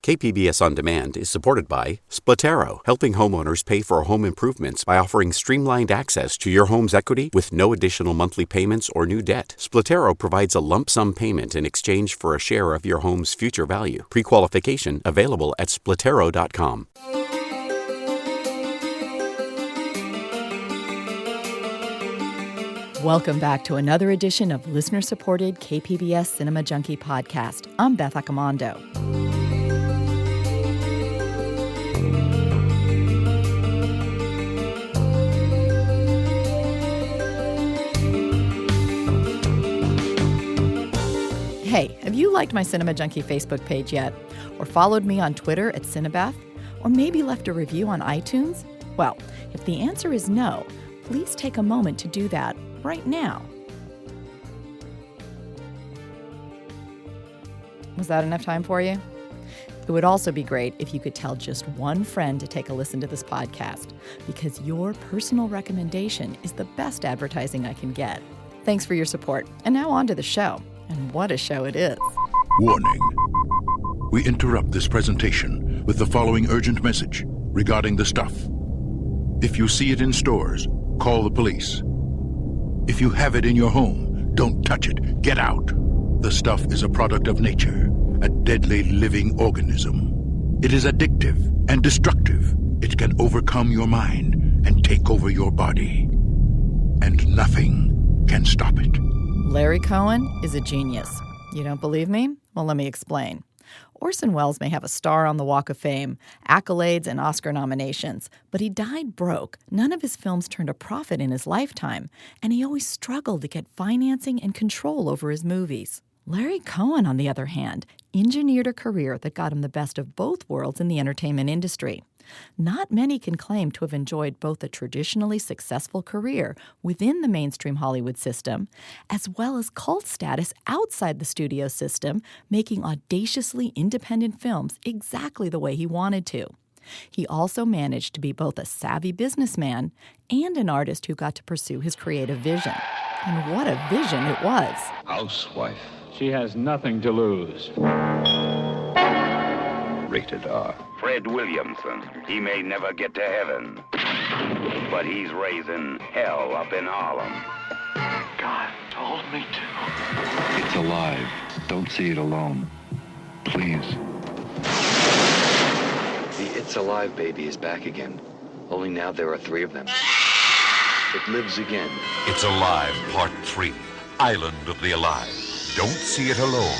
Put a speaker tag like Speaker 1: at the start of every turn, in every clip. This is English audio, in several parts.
Speaker 1: KPBS On Demand is supported by Splatero, helping homeowners pay for home improvements by offering streamlined access to your home's equity with no additional monthly payments or new debt. Splatero provides a lump sum payment in exchange for a share of your home's future value. Pre-qualification available at splatero.com.
Speaker 2: Welcome back to another edition of listener-supported KPBS Cinema Junkie podcast. I'm Beth Accomando. Hey, have you liked my Cinema Junkie Facebook page yet? Or followed me on Twitter at Cinebeth? Or maybe left a review on iTunes? Well, if the answer is no, please take a moment to do that right now. Was that enough time for you? It would also be great if you could tell just one friend to take a listen to this podcast, because your personal recommendation is the best advertising I can get. Thanks for your support. And now on to the show. And what a show it is.
Speaker 3: Warning. We interrupt this presentation with the following urgent message regarding the stuff. If you see it in stores, call the police. If you have it in your home, don't touch it. Get out. The stuff is a product of nature, a deadly living organism. It is addictive and destructive. It can overcome your mind and take over your body. And nothing can stop it.
Speaker 2: Larry Cohen is a genius. You don't believe me? Well, let me explain. Orson Welles may have a star on the Walk of Fame, accolades, and Oscar nominations, but he died broke. None of his films turned a profit in his lifetime, and he always struggled to get financing and control over his movies. Larry Cohen, on the other hand, engineered a career that got him the best of both worlds in the entertainment industry. Not many can claim to have enjoyed both a traditionally successful career within the mainstream Hollywood system, as well as cult status outside the studio system, making audaciously independent films exactly the way he wanted to. He also managed to be both a savvy businessman and an artist who got to pursue his creative vision. And what a vision it was.
Speaker 4: Housewife.
Speaker 5: She has nothing to lose.
Speaker 4: Rated R.
Speaker 6: Fred Williamson. He may never get to heaven, but he's raising hell up in Harlem.
Speaker 7: God told me to.
Speaker 8: It's alive. Don't see it alone. Please.
Speaker 7: The It's Alive baby is back again. Only now there are 3 of them. It lives again.
Speaker 9: It's Alive, Part 3. Island of the Alive. Don't see it alone.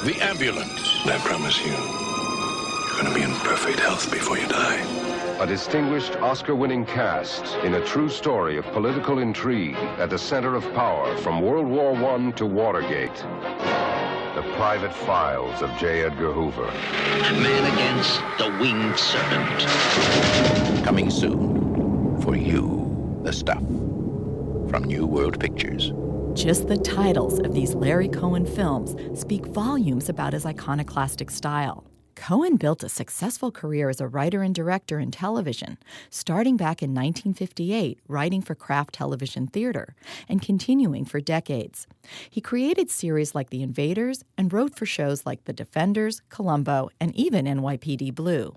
Speaker 3: The ambulance. I promise you, you're going to be in perfect health before you die.
Speaker 10: A distinguished Oscar-winning cast in a true story of political intrigue at the center of power from World War I to Watergate. The Private Files of J. Edgar Hoover.
Speaker 11: Man against the winged serpent.
Speaker 12: Coming soon for you, the stuff from New World Pictures.
Speaker 2: Just the titles of these Larry Cohen films speak volumes about his iconoclastic style. Cohen built a successful career as a writer and director in television, starting back in 1958, writing for Kraft Television Theater, and continuing for decades. He created series like The Invaders and wrote for shows like The Defenders, Columbo, and even NYPD Blue.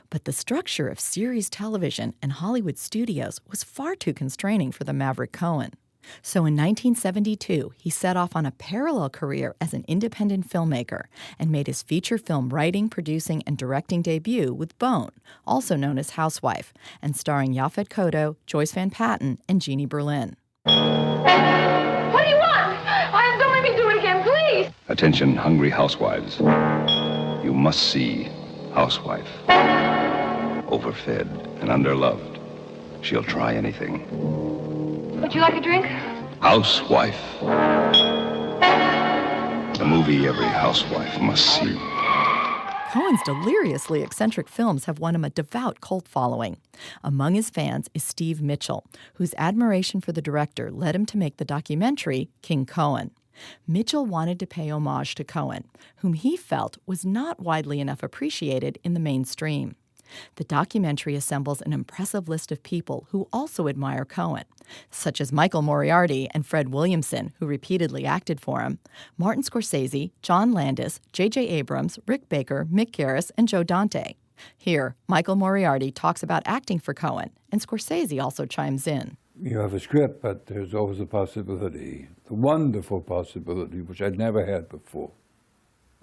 Speaker 2: But the structure of series television and Hollywood studios was far too constraining for the Maverick Cohen. So in 1972, he set off on a parallel career as an independent filmmaker and made his feature film writing, producing, and directing debut with Bone, also known as Housewife, and starring Yaphet Kotto, Joyce Van Patten, and Jeannie Berlin.
Speaker 13: What do you want? Don't let me do it again, please.
Speaker 10: Attention, hungry housewives. You must see Housewife. Overfed and underloved. She'll try anything.
Speaker 13: Would you like a drink?
Speaker 10: Housewife. The movie every housewife must see.
Speaker 2: Cohen's deliriously eccentric films have won him a devout cult following. Among his fans is Steve Mitchell, whose admiration for the director led him to make the documentary King Cohen. Mitchell wanted to pay homage to Cohen, whom he felt was not widely enough appreciated in the mainstream. The documentary assembles an impressive list of people who also admire Cohen, such as Michael Moriarty and Fred Williamson, who repeatedly acted for him, Martin Scorsese, John Landis, J.J. Abrams, Rick Baker, Mick Garris, and Joe Dante. Here, Michael Moriarty talks about acting for Cohen, and Scorsese also chimes in.
Speaker 14: You have a script, but there's always a possibility, the wonderful possibility, which I'd never had before,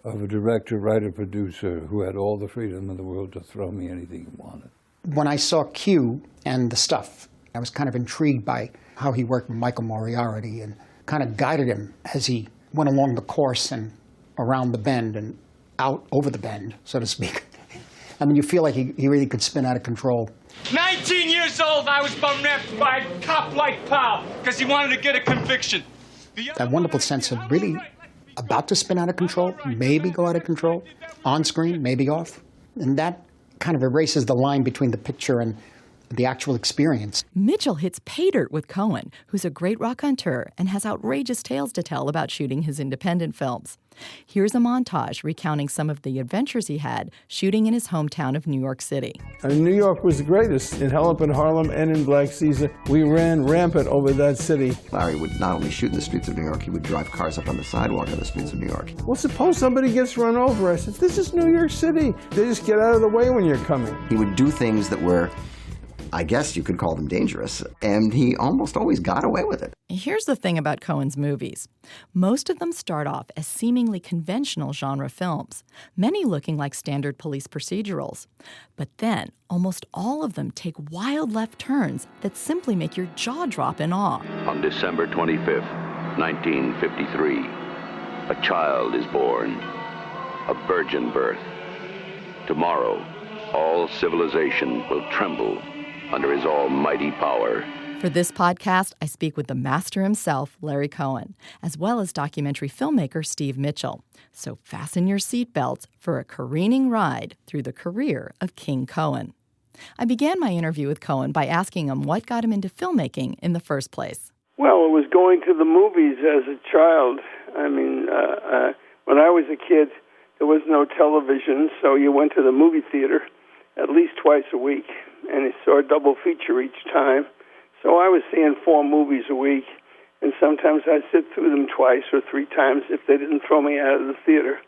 Speaker 14: of a director, writer, producer who had all the freedom in the world to throw me anything he wanted.
Speaker 15: When I saw Q and The Stuff, I was kind of intrigued by how he worked with Michael Moriarty and kind of guided him as he went along the course and around the bend and out over the bend, so to speak. I mean, you feel like he really could spin out of control.
Speaker 16: 19 years old, I was bereft by a cop like Powell because he wanted to get a conviction.
Speaker 15: That wonderful sense of really about to spin out of control, maybe go out of control, on screen, maybe off. And that kind of erases the line between the picture and the actual experience.
Speaker 2: Mitchell hits pay dirt with Cohen, who's a great raconteur and has outrageous tales to tell about shooting his independent films. Here's a montage recounting some of the adventures he had shooting in his hometown of New York City.
Speaker 17: New York was the greatest. In Hell Up in Harlem and in Black Caesar, we ran rampant over that city.
Speaker 18: Larry would not only shoot in the streets of New York, he would drive cars up on the sidewalk on the streets of New York.
Speaker 17: Well, suppose somebody gets run over. I said, this is New York City. They just get out of the way when you're coming.
Speaker 18: He would do things that were, I guess you could call them dangerous, and he almost always got away with it.
Speaker 2: Here's the thing about Cohen's movies. Most of them start off as seemingly conventional genre films, many looking like standard police procedurals. But then, almost all of them take wild left turns that simply make your jaw drop in awe.
Speaker 6: On December 25th, 1953, a child is born, a virgin birth. Tomorrow, all civilization will tremble under his almighty power.
Speaker 2: For this podcast, I speak with the master himself, Larry Cohen, as well as documentary filmmaker Steve Mitchell. So fasten your seatbelts for a careening ride through the career of King Cohen. I began my interview with Cohen by asking him what got him into filmmaking in the first place.
Speaker 19: Well, it was going to the movies as a child. I mean, when I was a kid, there was no television, so you went to the movie theater at least twice a week, and you saw a double feature each time. So I was seeing 4 movies a week, and sometimes I'd sit through them twice or 3 times if they didn't throw me out of the theater.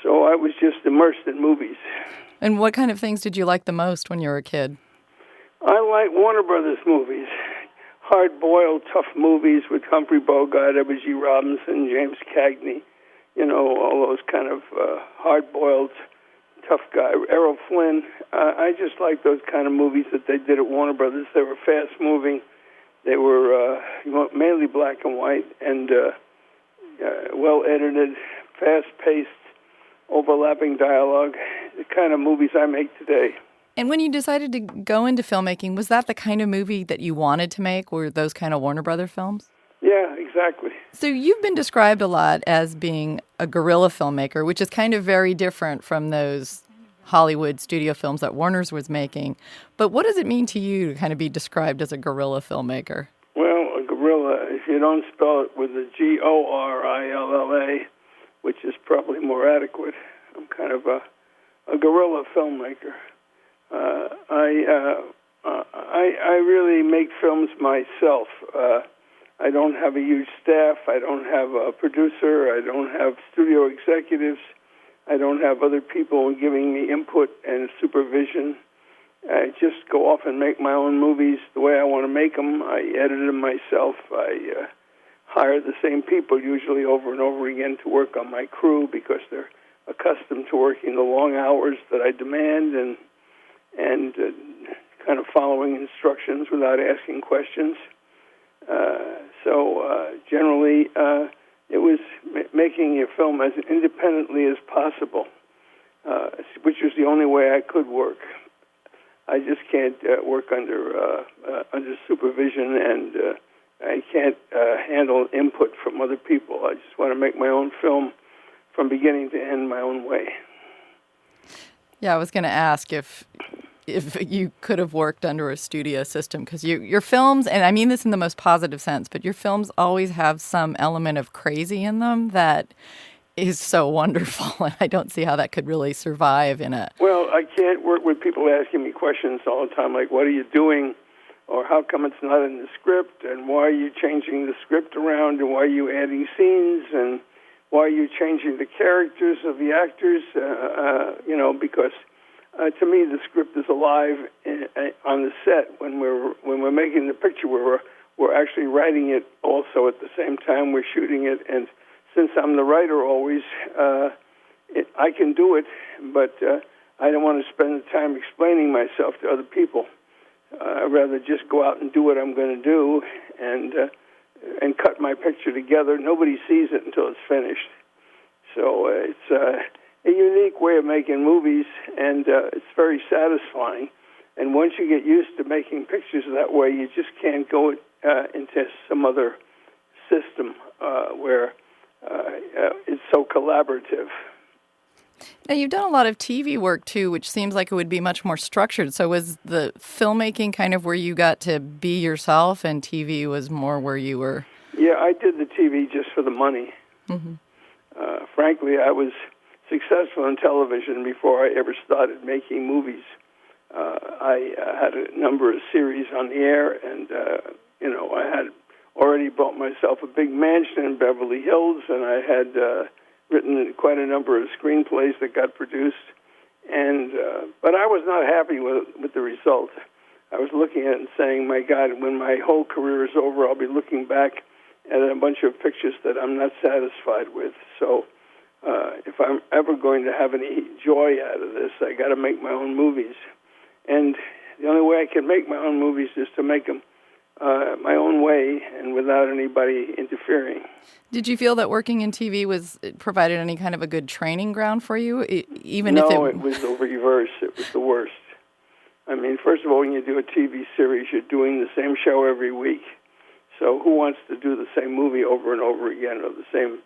Speaker 19: So I was just immersed in movies.
Speaker 2: And what kind of things did you like the most when you were a kid?
Speaker 19: I like Warner Brothers movies. Hard-boiled, tough movies with Humphrey Bogart, Edward G. Robinson, James Cagney, you know, all those kind of hard-boiled, tough guy. Errol Flynn. I just like those kind of movies that they did at Warner Brothers. They were fast-moving. They were mainly black and white and well-edited, fast-paced, overlapping dialogue, the kind of movies I make today.
Speaker 2: And when you decided to go into filmmaking, was that the kind of movie that you wanted to make? Were those kind of Warner Brother films?
Speaker 19: Yeah, exactly.
Speaker 2: So you've been described a lot as being a guerrilla filmmaker, which is kind of very different from those Hollywood studio films that Warner's was making. But what does it mean to you to kind of be described as a guerrilla filmmaker?
Speaker 19: Well, a guerrilla, if you don't spell it with a Gorilla, which is probably more adequate, I'm kind of a guerrilla filmmaker. I really make films myself. I don't have a huge staff. I don't have a producer. I don't have studio executives. I don't have other people giving me input and supervision. I just go off and make my own movies the way I want to make them. I edit them myself. I hire the same people usually over and over again to work on my crew because they're accustomed to working the long hours that I demand and kind of following instructions without asking questions. So generally, it was making a film as independently as possible, which was the only way I could work. I just can't work under supervision, and I can't handle input from other people. I just want to make my own film from beginning to end my own way.
Speaker 2: Yeah, I was going to ask if you could have worked under a studio system, because your films, and I mean this in the most positive sense, but your films always have some element of crazy in them that is so wonderful, and I don't see how that could really survive in a...
Speaker 19: Well, I can't work with people asking me questions all the time, like, what are you doing? Or how come it's not in the script? And why are you changing the script around? And why are you adding scenes? And why are you changing the characters of the actors? Because to me, the script is alive on the set. When we're making the picture, we're actually writing it also at the same time we're shooting it. And since I'm the writer always, I can do it, but I don't want to spend the time explaining myself to other people. I'd rather just go out and do what I'm going to do and cut my picture together. Nobody sees it until it's finished. So it's a unique way of making movies, and it's very satisfying. And once you get used to making pictures that way, you just can't go into some other system where it's so collaborative.
Speaker 2: Now, you've done a lot of TV work, too, which seems like it would be much more structured. So was the filmmaking kind of where you got to be yourself, and TV was more where you were?
Speaker 19: Yeah, I did the TV just for the money.
Speaker 2: Mm-hmm.
Speaker 19: Frankly, I was successful in television before I ever started making movies. I had a number of series on the air, and, I had already bought myself a big mansion in Beverly Hills, and I had written quite a number of screenplays that got produced, but I was not happy with the result. I was looking at it and saying, my God, when my whole career is over, I'll be looking back at a bunch of pictures that I'm not satisfied with. So if I'm ever going to have any joy out of this, I got to make my own movies. And the only way I can make my own movies is to make them my own way and without anybody interfering.
Speaker 2: Did you feel that working in TV provided any kind of a good training ground for you?
Speaker 19: No, it was the reverse. It was the worst. I mean, first of all, when you do a TV series, you're doing the same show every week. So who wants to do the same movie over and over again, or the same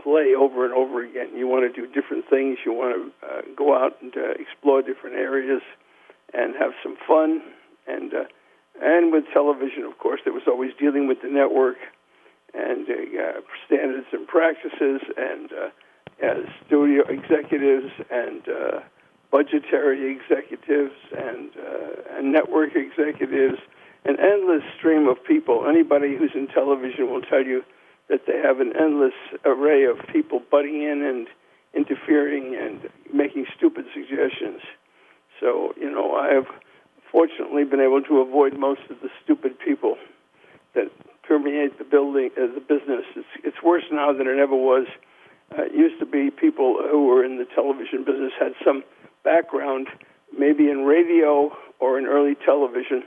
Speaker 19: play over and over again? You want to do different things. You want to go out and explore different areas and have some fun. And with television, of course, there was always dealing with the network and standards and practices and studio executives and budgetary executives and network executives, an endless stream of people. Anybody who's in television will tell you that they have an endless array of people butting in and interfering and making stupid suggestions. So, I have fortunately been able to avoid most of the stupid people that permeate the business. It's worse now than it ever was. It used to be people who were in the television business had some background, maybe in radio or in early television,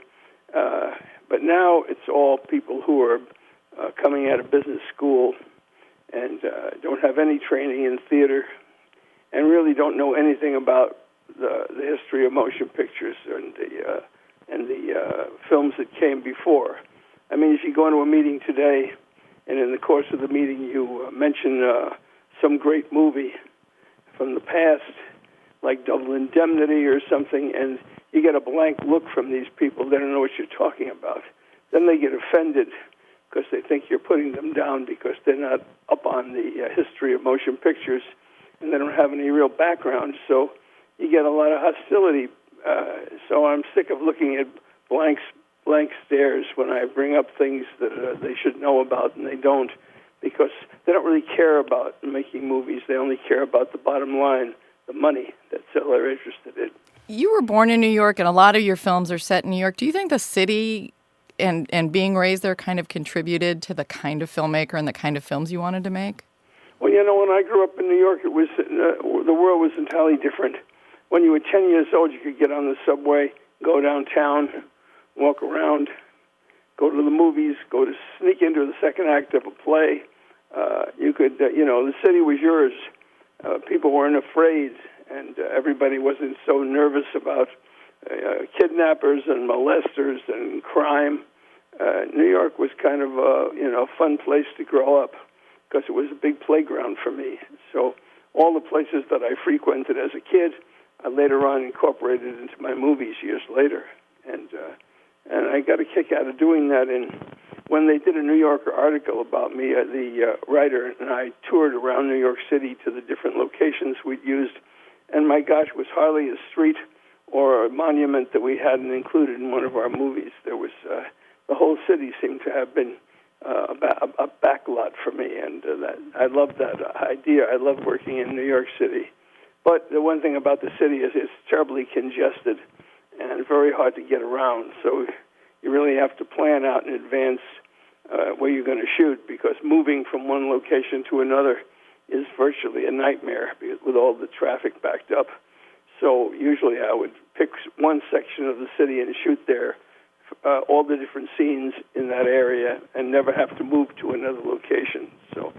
Speaker 19: but now it's all people who are coming out of business school and don't have any training in theater and really don't know anything about the history of motion pictures and the films that came before. I mean, if you go into a meeting today, and in the course of the meeting you mention some great movie from the past, like Double Indemnity or something, and you get a blank look from these people. They don't know what you're talking about. Then they get offended because they think you're putting them down because they're not up on the history of motion pictures, and they don't have any real background. So you get a lot of hostility. So I'm sick of looking at blank stares when I bring up things that they should know about, and they don't, because they don't really care about making movies. They only care about the bottom line, the money. That's all they're interested in.
Speaker 2: You were born in New York, and a lot of your films are set in New York. Do you think the city and being raised there kind of contributed to the kind of filmmaker and the kind of films you wanted to make?
Speaker 19: Well, when I grew up in New York, it was the world was entirely different. When you were 10 years old, you could get on the subway, go downtown, walk around, go to the movies, sneak into the second act of a play. You could, the city was yours. People weren't afraid, and everybody wasn't so nervous about kidnappers and molesters and crime. New York was kind of a fun place to grow up because it was a big playground for me. So all the places that I frequented as a kid, I later on incorporated into my movies years later, and I got a kick out of doing that. And when they did a New Yorker article about me, the writer and I toured around New York City to the different locations we'd used, and my gosh, it was hardly a street or a monument that we hadn't included in one of our movies. There was the whole city seemed to have been a backlot for me, and I loved that idea. I loved working in New York City. But the one thing about the city is it's terribly congested and very hard to get around. So you really have to plan out in advance where you're going to shoot, because moving from one location to another is virtually a nightmare with all the traffic backed up. So usually I would pick one section of the city and shoot there, all the different scenes in that area, and never have to move to another location. So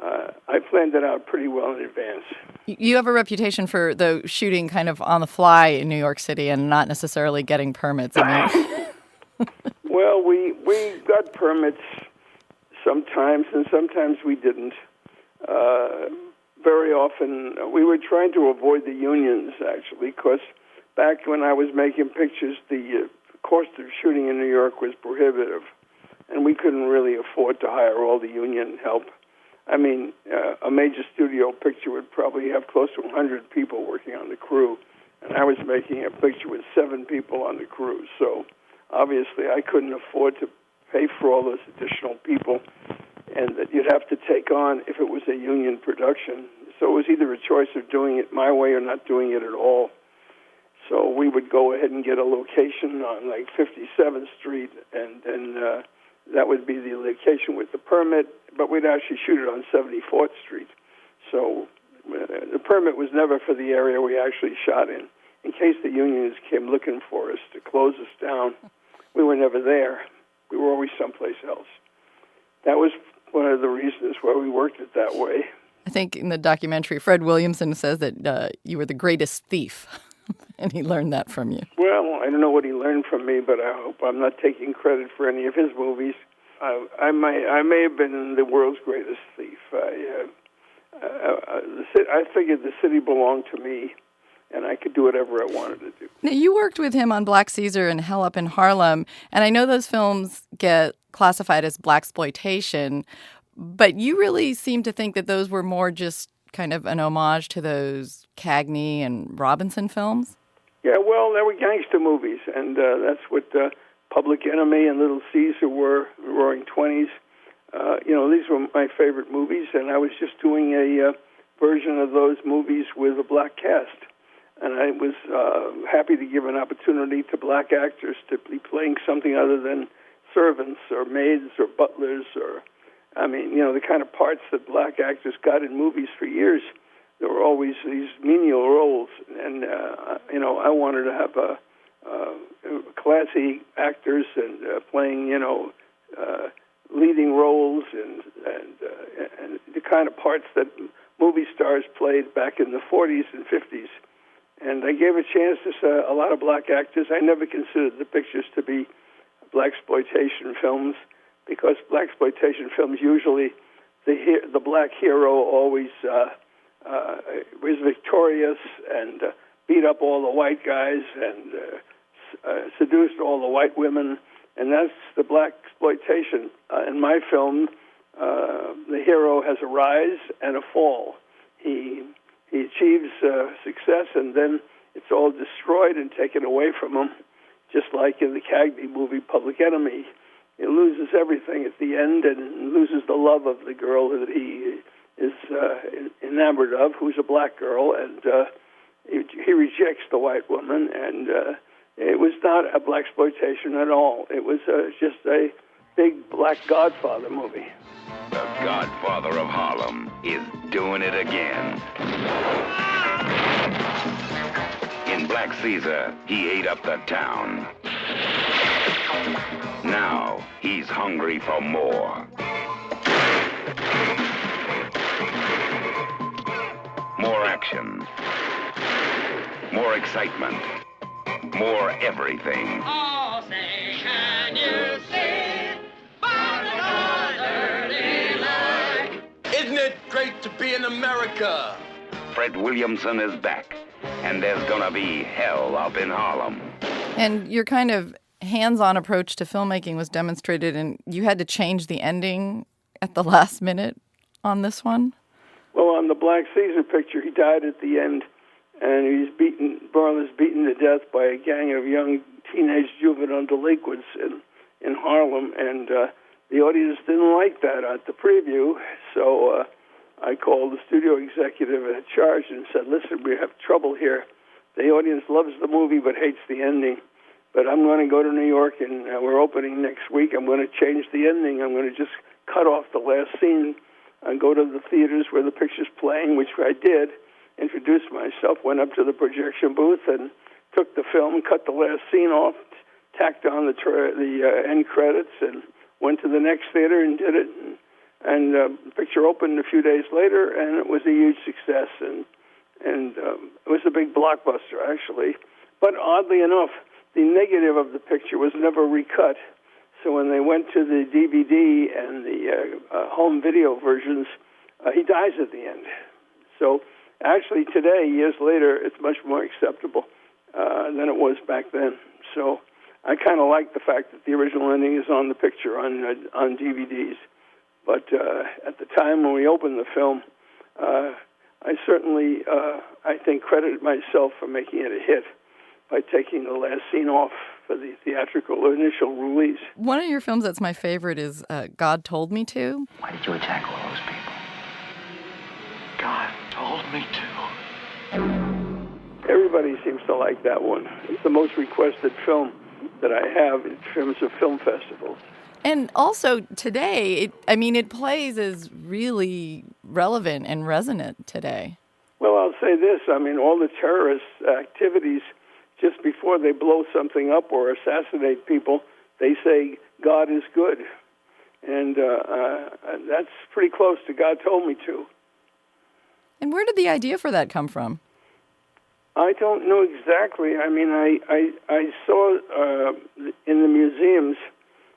Speaker 19: I planned it out pretty well in advance.
Speaker 2: You have a reputation for, though, shooting kind of on the fly in New York City and not necessarily getting permits.
Speaker 19: Well, we got permits sometimes, and sometimes we didn't. Very often, we were trying to avoid the unions, actually, because back when I was making pictures, the cost of shooting in New York was prohibitive, and we couldn't really afford to hire all the union help. I mean, a major studio picture would probably have close to 100 people working on the crew, and I was making a picture with 7 people on the crew. So obviously I couldn't afford to pay for all those additional people, and that you'd have to take on if it was a union production. So it was either a choice of doing it my way or not doing it at all. So we would go ahead and get a location on like 57th Street, and then that would be the location with the permit, but we'd actually shoot it on 74th Street. So the permit was never for the area we actually shot in case the unions came looking for us to close us down. We were never there. We were always someplace else. That was one of the reasons why we worked it that way.
Speaker 2: I think in the documentary, Fred Williamson says that you were the greatest thief, and he learned that from you.
Speaker 19: Well, I don't know what he learned from me, but I hope I'm not taking credit for any of his movies. I may have been the world's greatest thief. I figured the city belonged to me, and I could do whatever I wanted to do.
Speaker 2: Now, you worked with him on Black Caesar and Hell Up in Harlem, and I know those films get classified as blaxploitation, but you really seem to think that those were more just kind of an homage to those Cagney and Robinson films?
Speaker 19: Yeah, well, they were gangster movies, and that's what Public Enemy and Little Caesar were, Roaring Twenties. These were my favorite movies, and I was just doing a version of those movies with a black cast. And I was happy to give an opportunity to black actors to be playing something other than servants or maids or butlers or, the kind of parts that black actors got in movies for years. There were always these menial roles, and I wanted to have classy actors and playing leading roles and the kind of parts that movie stars played back in the 40s and 50s. And I gave a chance to a lot of black actors. I never considered the pictures to be blaxploitation films, because blaxploitation films usually the black hero always was victorious and beat up all the white guys and seduced all the white women, and that's the blaxploitation. In my film, the hero has a rise and a fall. He achieves success, and then it's all destroyed and taken away from him, just like in the Cagney movie Public Enemy. He loses everything at the end and loses the love of the girl that he is enamored of, who's a black girl, and he rejects the white woman, and it was not a blaxploitation at all. It was just a big black Godfather movie.
Speaker 6: The Godfather of Harlem is doing it again. In Black Caesar, he ate up the town. Now, he's hungry for more. More action. More excitement. More everything.
Speaker 13: Oh, say, can you see by the early light?
Speaker 16: Isn't it great to be in America?
Speaker 6: Fred Williamson is back, and there's gonna be hell up in Harlem.
Speaker 2: And you're kind of hands-on approach to filmmaking was demonstrated, and you had to change the ending at the last minute on this one?
Speaker 19: Well, on the Black Caesar picture, he died at the end, and he's more or less beaten to death by a gang of young teenage juvenile delinquents in Harlem, and the audience didn't like that at the preview, so I called the studio executive in charge and said, listen, we have trouble here. The audience loves the movie but hates the ending. But I'm going to go to New York, and we're opening next week. I'm going to change the ending. I'm going to just cut off the last scene and go to the theaters where the picture's playing, which I did, introduced myself, went up to the projection booth and took the film, cut the last scene off, tacked on the end credits, and went to the next theater and did it. And the picture opened a few days later, and it was a huge success, and it was a big blockbuster, actually. But oddly enough, the negative of the picture was never recut. So when they went to the DVD and the home video versions, he dies at the end. So actually today, years later, it's much more acceptable than it was back then. So I kind of like the fact that the original ending is on the picture on DVDs. But at the time when we opened the film, I certainly, I think, credited myself for making it a hit by taking the last scene off for the theatrical initial release.
Speaker 2: One of your films that's my favorite is God Told Me To.
Speaker 4: Why did you attack all those people? God told me to.
Speaker 19: Everybody seems to like that one. It's the most requested film that I have in terms of film festivals.
Speaker 2: And also today, it plays as really relevant and resonant today.
Speaker 19: Well, I'll say this. All the terrorist activities, just before they blow something up or assassinate people, they say, God is good. And that's pretty close to God Told Me To.
Speaker 2: And where did the idea for that come from?
Speaker 19: I don't know exactly. I saw in the museums,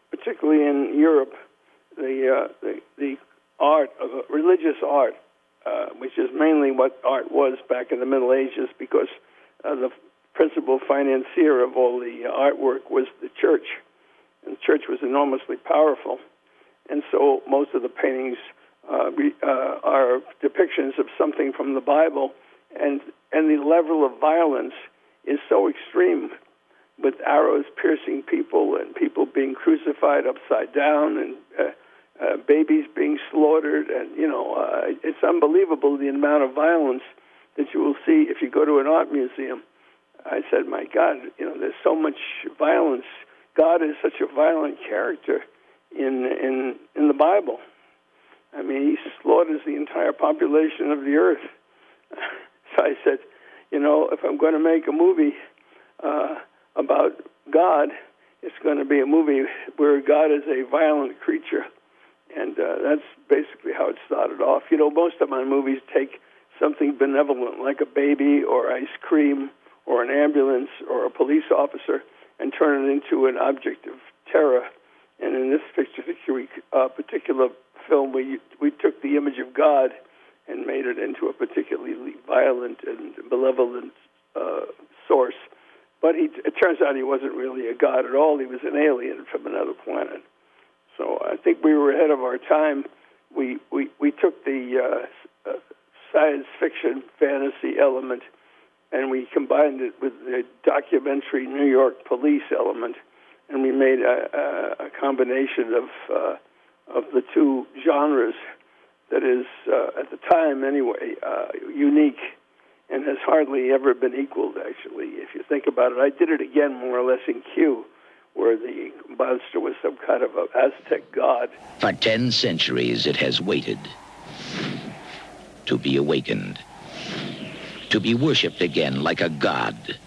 Speaker 19: particularly in Europe, the art of religious art, which is mainly what art was back in the Middle Ages, because the principal financier of all the artwork was the church, and the church was enormously powerful, and so most of the paintings are depictions of something from the Bible, and the level of violence is so extreme, with arrows piercing people and people being crucified upside down and babies being slaughtered. And, it's unbelievable the amount of violence that you will see if you go to an art museum. I said, my God, there's so much violence. God is such a violent character in the Bible. He slaughters the entire population of the earth. So I said, if I'm going to make a movie about God, it's going to be a movie where God is a violent creature. And that's basically how it started off. Most of my movies take something benevolent, like a baby or ice cream or an ambulance or a police officer, and turn it into an object of terror. And in this particular film, we took the image of God and made it into a particularly violent and malevolent source. But it turns out he wasn't really a god at all. He was an alien from another planet. So I think we were ahead of our time. We took the science fiction fantasy element and we combined it with the documentary New York police element, and we made a combination of the two genres that is, at the time anyway, unique and has hardly ever been equaled, actually. If you think about it, I did it again more or less in Q, where the monster was some kind of an Aztec god.
Speaker 11: For 10 centuries it has waited to be awakened, to be worshipped again like a god,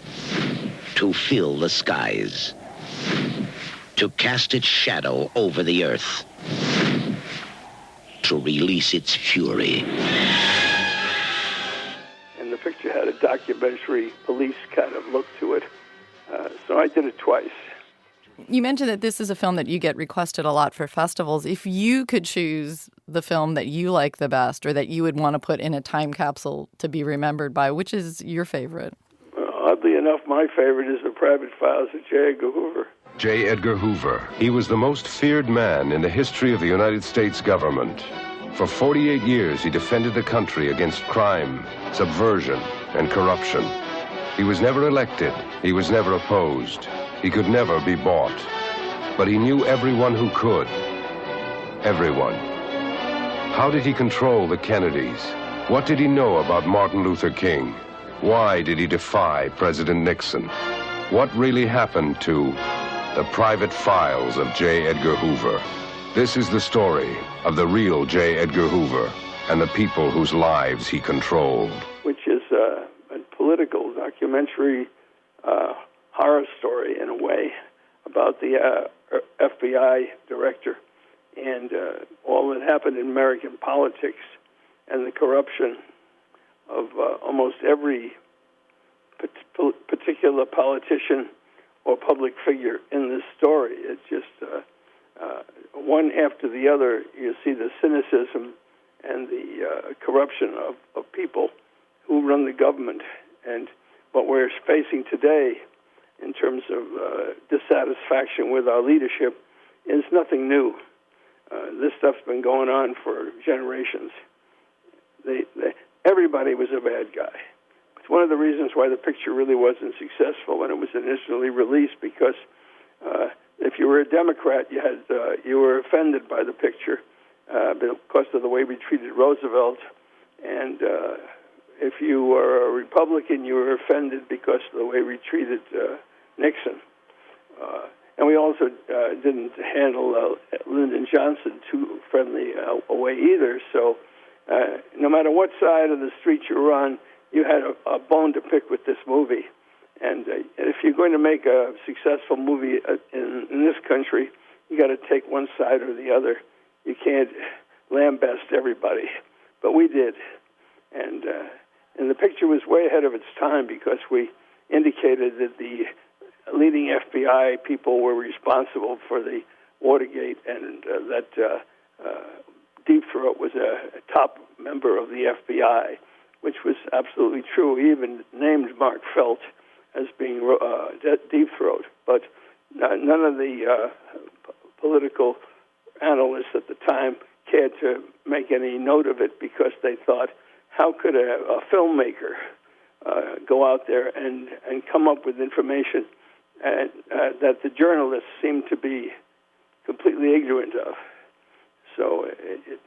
Speaker 11: to fill the skies, to cast its shadow over the earth, to release its fury.
Speaker 19: And the picture had a documentary police kind of look to it, so I did it twice.
Speaker 2: You mentioned that this is a film that you get requested a lot for festivals. If you could choose the film that you like the best or that you would want to put in a time capsule to be remembered by, which is your favorite?
Speaker 19: Oddly enough, my favorite is The Private Files of J. Edgar Hoover.
Speaker 10: J. Edgar Hoover. He was the most feared man in the history of the United States government. For 48 years, he defended the country against crime, subversion, and corruption. He was never elected. He was never opposed. He could never be bought. But he knew everyone who could. Everyone. How did he control the Kennedys? What did he know about Martin Luther King? Why did he defy President Nixon? What really happened to the private files of J. Edgar Hoover? This is the story of the real J. Edgar Hoover and the people whose lives he controlled.
Speaker 19: Which is a political documentary horror story, in a way, about the FBI director and all that happened in American politics and the corruption of almost every particular politician or public figure in this story. It's just one after the other. You see the cynicism and the corruption of people who run the government, and what we're facing today in terms of dissatisfaction with our leadership is nothing new. This stuff's been going on for generations. Everybody was a bad guy. It's one of the reasons why the picture really wasn't successful when it was initially released, because if you were a Democrat, you were offended by the picture because of the way we treated Roosevelt, and if you were a Republican, you were offended because of the way we treated Nixon. And we also didn't handle Lyndon Johnson too friendly a way either. So no matter what side of the street you were on, you had a bone to pick with this movie. And if you're going to make a successful movie in this country, you got to take one side or the other. You can't lambast everybody. But we did. And the picture was way ahead of its time, because we indicated that the leading FBI people were responsible for the Watergate, and that Deep Throat was a top member of the FBI, which was absolutely true. He even named Mark Felt as being Deep Throat. But none of the political analysts at the time cared to make any note of it, because they thought, how could a filmmaker go out there and come up with information that the journalists seem to be completely ignorant of? So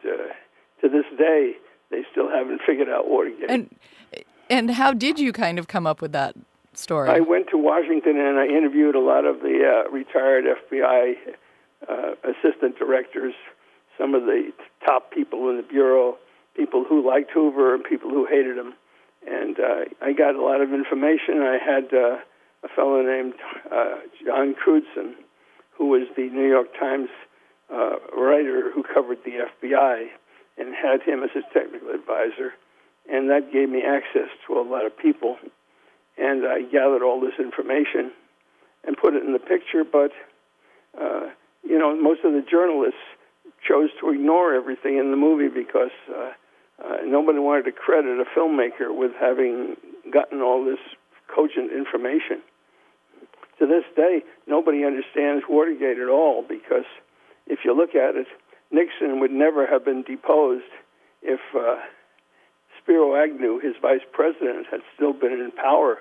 Speaker 19: to this day, they still haven't figured out Watergate.
Speaker 2: And how did you kind of come up with that story?
Speaker 19: I went to Washington and I interviewed a lot of the retired FBI assistant directors, some of the top people in the Bureau, people who liked Hoover and people who hated him. And I got a lot of information. I had a fellow named John Crudson, who was the New York Times writer who covered the FBI, and had him as his technical advisor. And that gave me access to a lot of people. And I gathered all this information and put it in the picture. But, most of the journalists chose to ignore everything in the movie, because nobody wanted to credit a filmmaker with having gotten all this cogent information. To this day, nobody understands Watergate at all, because if you look at it, Nixon would never have been deposed if Spiro Agnew, his vice president, had still been in power.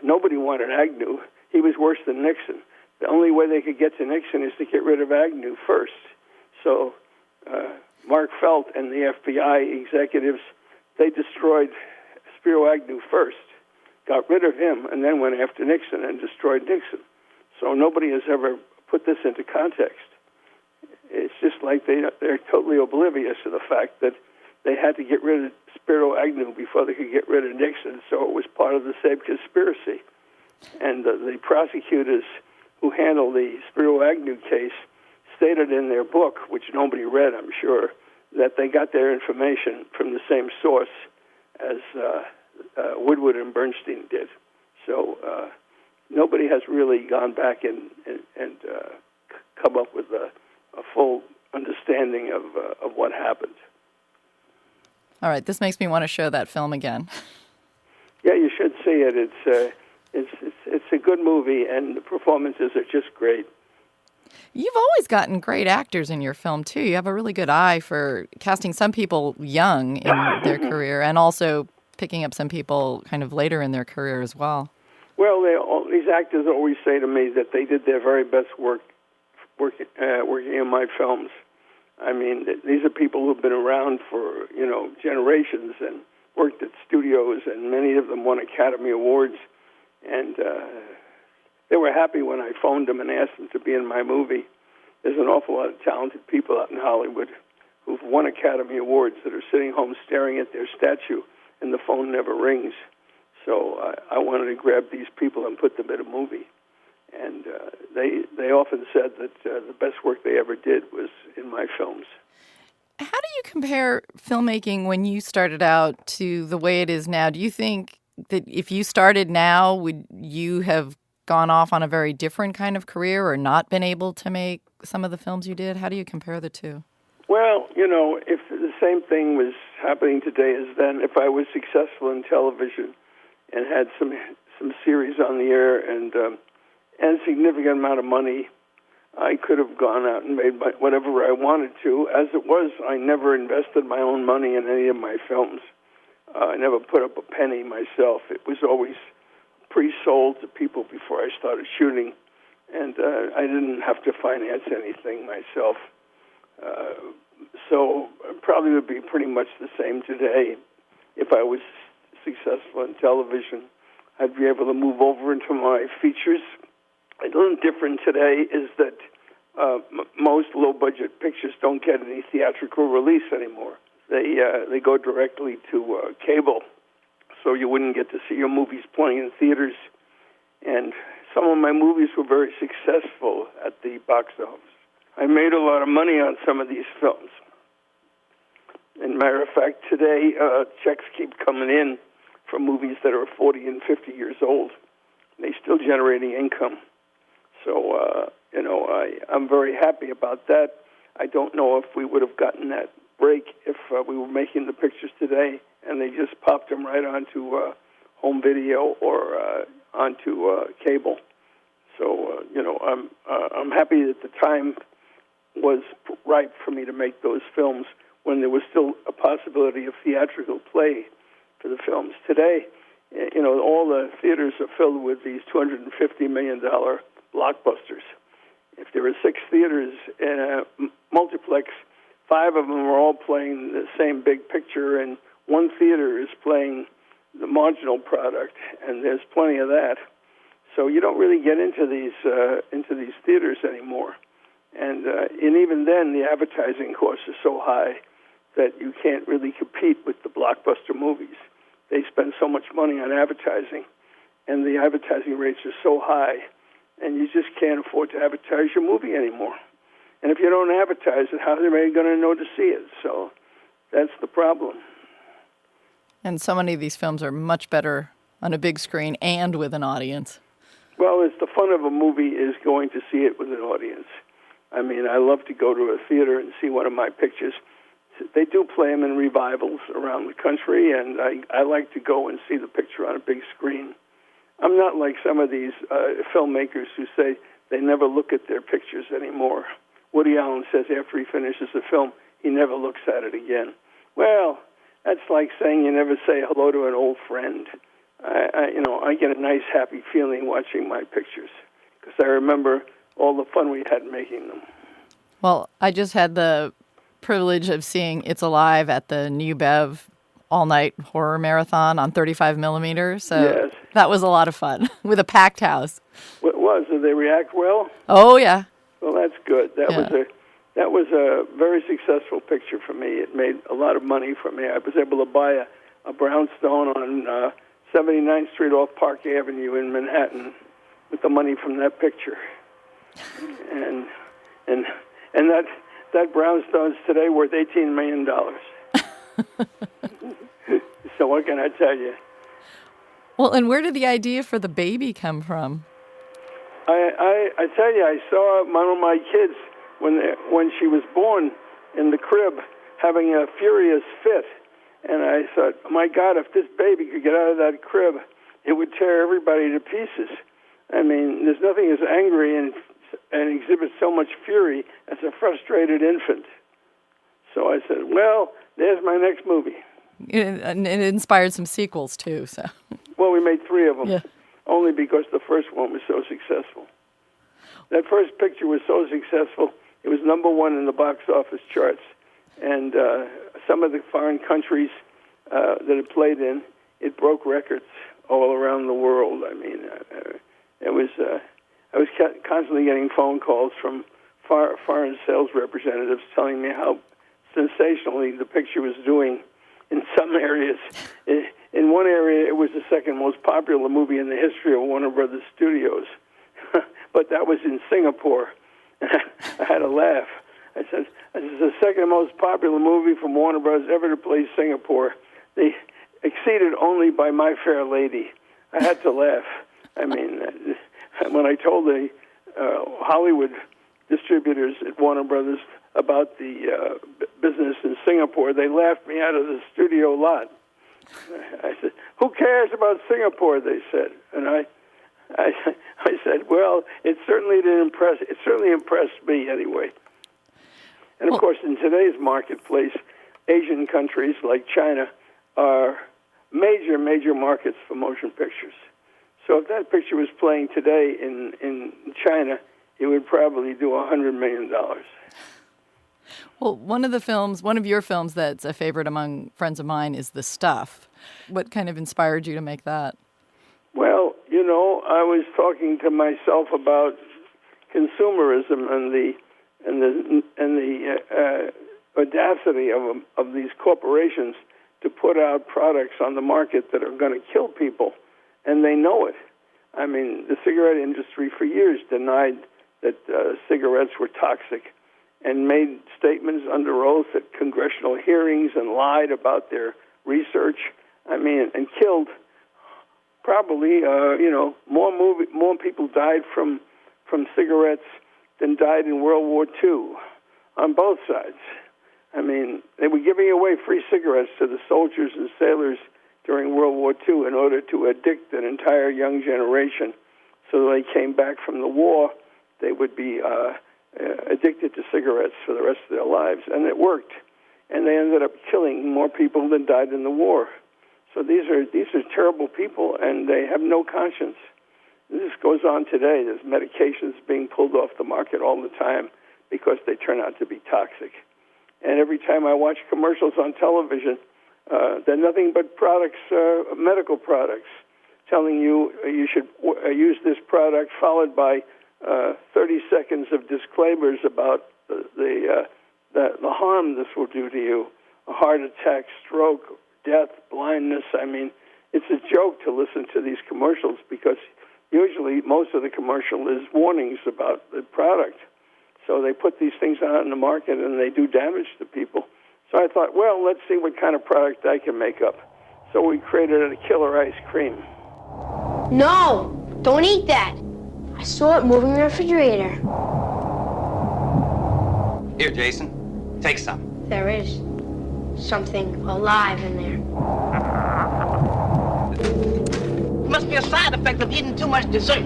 Speaker 19: Nobody wanted Agnew. He was worse than Nixon. The only way they could get to Nixon is to get rid of Agnew first. So Mark Felt and the FBI executives, they destroyed Spiro Agnew first, got rid of him, and then went after Nixon and destroyed Nixon. So nobody has ever put this into context. It's just like they're totally oblivious to the fact that they had to get rid of Spiro Agnew before they could get rid of Nixon, so it was part of the same conspiracy. And the prosecutors who handled the Spiro Agnew case stated in their book, which nobody read, I'm sure, that they got their information from the same source as Woodward and Bernstein did. So nobody has really gone back and come up with a full understanding of what happened. All
Speaker 2: right, this makes me want to show that film again.
Speaker 19: Yeah, you should see it. It's a good movie, and the performances are just great.
Speaker 2: You've always gotten great actors in your film, too. You have a really good eye for casting some people young in their career and also picking up some people kind of later in their career as well.
Speaker 19: Well, these actors always say to me that they did their very best working in my films. I mean, these are people who've been around for, generations and worked at studios, and many of them won Academy Awards. And they were happy when I phoned them and asked them to be in my movie. There's an awful lot of talented people out in Hollywood who've won Academy Awards that are sitting home staring at their statue, and the phone never rings. So I wanted to grab these people and put them in a movie. And they often said that the best work they ever did was in my films.
Speaker 2: How do you compare filmmaking when you started out to the way it is now? Do you think that if you started now, would you have gone off on a very different kind of career or not been able to make some of the films you did? How do you compare the two?
Speaker 19: Well, if the same thing was happening today as then, if I was successful in television and had some series on the air and significant amount of money, I could have gone out and made whatever I wanted to. As it was, I never invested my own money in any of my films. I never put up a penny myself. It was always pre-sold to people before I started shooting, and I didn't have to finance anything myself. So it probably would be pretty much the same today. If I was successful in television, I'd be able to move over into my features. A little different today is that most low-budget pictures don't get any theatrical release anymore. They go directly to cable, so you wouldn't get to see your movies playing in theaters. And some of my movies were very successful at the box office. I made a lot of money on some of these films. As a matter of fact, today checks keep coming in from movies that are 40 and 50 years old. They're still generating income. So, I'm very happy about that. I don't know if we would have gotten that break if we were making the pictures today and they just popped them right onto home video or onto cable. So, I'm happy that the time was ripe for me to make those films when there was still a possibility of theatrical play for the films. Today, all the theaters are filled with these $250 million blockbusters. If there are 6 theaters in a multiplex, 5 of them are all playing the same big picture, and 1 theater is playing the marginal product, and there's plenty of that. So you don't really get into these theaters anymore. And even then, the advertising costs are so high that you can't really compete with the blockbuster movies. They spend so much money on advertising, and the advertising rates are so high, and you just can't afford to advertise your movie anymore. And if you don't advertise it, how's anybody going to know to see it? So that's the problem.
Speaker 2: And so many of these films are much better on a big screen and with an audience.
Speaker 19: Well, it's the fun of a movie is going to see it with an audience. I mean, I love to go to a theater and see one of my pictures. They do play them in revivals around the country, and I like to go and see the picture on a big screen. I'm not like some of these filmmakers who say they never look at their pictures anymore. Woody Allen says after he finishes a film, he never looks at it again. Well, that's like saying you never say hello to an old friend. I get a nice, happy feeling watching my pictures because I remember all the fun we had making them.
Speaker 2: Well, I just had the privilege of seeing It's Alive at the New Bev all-night horror marathon on 35 millimeters. So
Speaker 19: yes.
Speaker 2: That was a lot of fun with a packed house.
Speaker 19: What was? Did they react well?
Speaker 2: Oh, yeah.
Speaker 19: Well, that's good. That was a very successful picture for me. It made a lot of money for me. I was able to buy a brownstone on 79th Street off Park Avenue in Manhattan with the money from that picture. And that brownstone's today worth $18 million. So what can I tell you?
Speaker 2: Well, and where did the idea for the baby come from?
Speaker 19: I tell you, I saw one of my kids when she was born in the crib having a furious fit. And I thought, my God, if this baby could get out of that crib, it would tear everybody to pieces. I mean, there's nothing as angry and exhibits so much fury as a frustrated infant. So I said, well, there's my next movie.
Speaker 2: And it inspired some sequels, too. So.
Speaker 19: Well, we made 3 of them,
Speaker 2: yeah.
Speaker 19: Only because the first one was so successful. That first picture was so successful, it was #1 in the box office charts. And some of the foreign countries that it played in, it broke records all around the world. I mean, I was constantly getting phone calls from foreign sales representatives telling me how sensationally the picture was doing in some areas. In one area, it was the second most popular movie in the history of Warner Brothers Studios. But that was in Singapore. I had to laugh. I said, this is the second most popular movie from Warner Brothers ever to play Singapore. They exceeded only by My Fair Lady. I had to laugh. I mean, when I told the Hollywood distributors at Warner Brothers about the business in Singapore, they laughed me out of the studio lot. I said, "Who cares about Singapore?" They said, and I said, "Well, it certainly didn't impress. It certainly impressed me anyway." And of course, in today's marketplace, Asian countries like China are major markets for motion pictures. So if that picture was playing today in China, it would probably do $100 million.
Speaker 2: Well, one of your films that's a favorite among friends of mine is The Stuff. What kind of inspired you to make that?
Speaker 19: Well, I was talking to myself about consumerism and the audacity of these corporations to put out products on the market that are going to kill people, and they know it. I mean, the cigarette industry for years denied that cigarettes were toxic and made statements under oath at congressional hearings and lied about their research. I mean, and killed probably, more people died from cigarettes than died in World War II on both sides. I mean, they were giving away free cigarettes to the soldiers and sailors during World War II in order to addict an entire young generation. So when they came back from the war, they would be addicted to cigarettes for the rest of their lives. And it worked. And they ended up killing more people than died in the war. So these are terrible people, and they have no conscience. This goes on today. There's medications being pulled off the market all the time because they turn out to be toxic. And every time I watch commercials on television, they're nothing but products, medical products, telling you you should use this product, followed by 30 seconds of disclaimers about the harm this will do to you: a heart attack, stroke, death, blindness. I mean, it's a joke to listen to these commercials because usually most of the commercial is warnings about the product. So they put these things out in the market and they do damage to people. So I thought, well, let's see what kind of product I can make up. So we created a killer ice cream.
Speaker 20: No, don't eat that. I saw it moving in the refrigerator.
Speaker 21: Here, Jason, take some.
Speaker 20: There is something alive in there.
Speaker 21: It must be a side effect of eating too much dessert.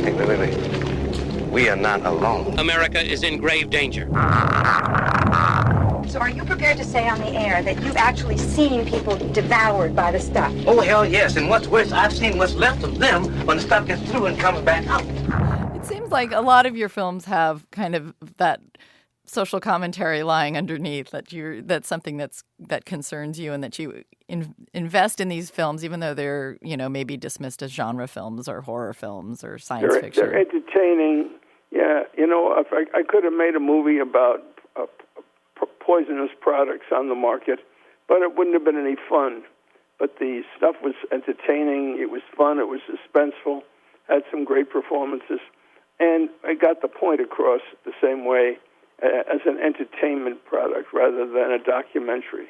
Speaker 21: Hey, wait. We are not alone. America is in grave danger.
Speaker 22: So are you prepared to say on the air that you've actually seen people devoured by the stuff?
Speaker 21: Oh, hell yes. And what's worse, I've seen what's left of them when the stuff gets through and comes back out.
Speaker 2: It seems like a lot of your films have kind of that social commentary lying underneath, that's something that concerns you, and that you invest in these films, even though they're, maybe dismissed as genre films or horror films or science fiction.
Speaker 19: They're entertaining. Yeah, if I could have made a movie about poisonous products on the market, but it wouldn't have been any fun. But the stuff was entertaining, it was fun, it was suspenseful, had some great performances, and I got the point across the same way as an entertainment product rather than a documentary.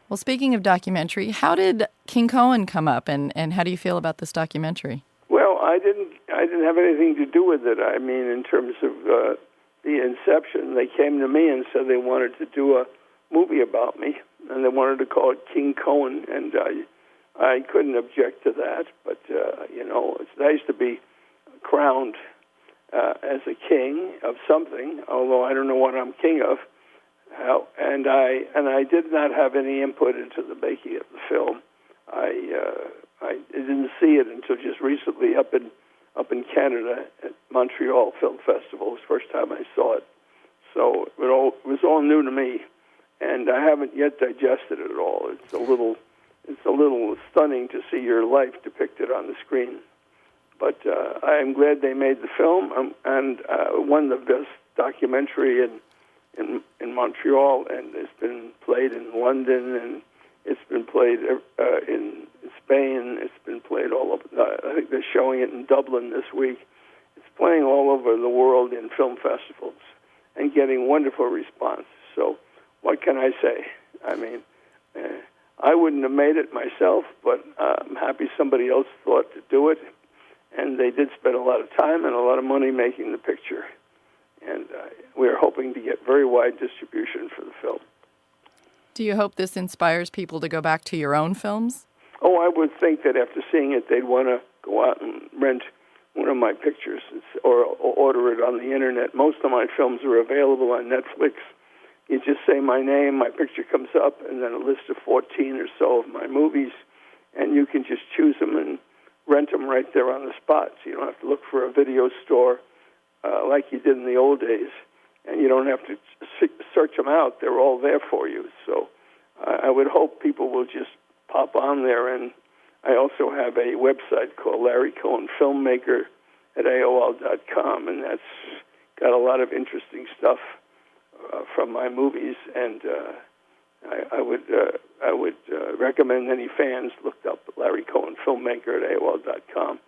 Speaker 2: Well, speaking of documentary, how did King Cohen come up, and how do you feel about this documentary?
Speaker 19: Well, I didn't have anything to do with it. I mean, in terms of the inception, they came to me and said they wanted to do a movie about me, and they wanted to call it King Cohen, and I couldn't object to that. But it's nice to be crowned as a king of something, although I don't know what I'm king of. And I did not have any input into the making of the film. I didn't see it until just recently up in Canada at Montreal Film Festival. It was the first time I saw it. So it was all new to me, and I haven't yet digested it at all. It's a little stunning to see your life depicted on the screen. But I am glad they made the film, and won the best documentary in Montreal, and it's been played in London, and it's been played in Spain. It's been played all over. I think they're showing it in Dublin this week. It's playing all over the world in film festivals and getting wonderful response. So what can I say? I mean, I wouldn't have made it myself, but I'm happy somebody else thought to do it. And they did spend a lot of time and a lot of money making the picture. And we're hoping to get very wide distribution for the film.
Speaker 2: Do you hope this inspires people to go back to your own films?
Speaker 19: Oh, I would think that after seeing it, they'd want to go out and rent one of my pictures or order it on the Internet. Most of my films are available on Netflix. You just say my name, my picture comes up, and then a list of 14 or so of my movies, and you can just choose them and rent them right there on the spot. So you don't have to look for a video store like you did in the old days, and you don't have to search them out. They're all there for you. So I would hope people will just pop on there. And I also have a website called Larry Cohen Filmmaker at AOL.com, and that's got a lot of interesting stuff from my movies. And I would recommend any fans look up Larry Cohen Filmmaker at AOL.com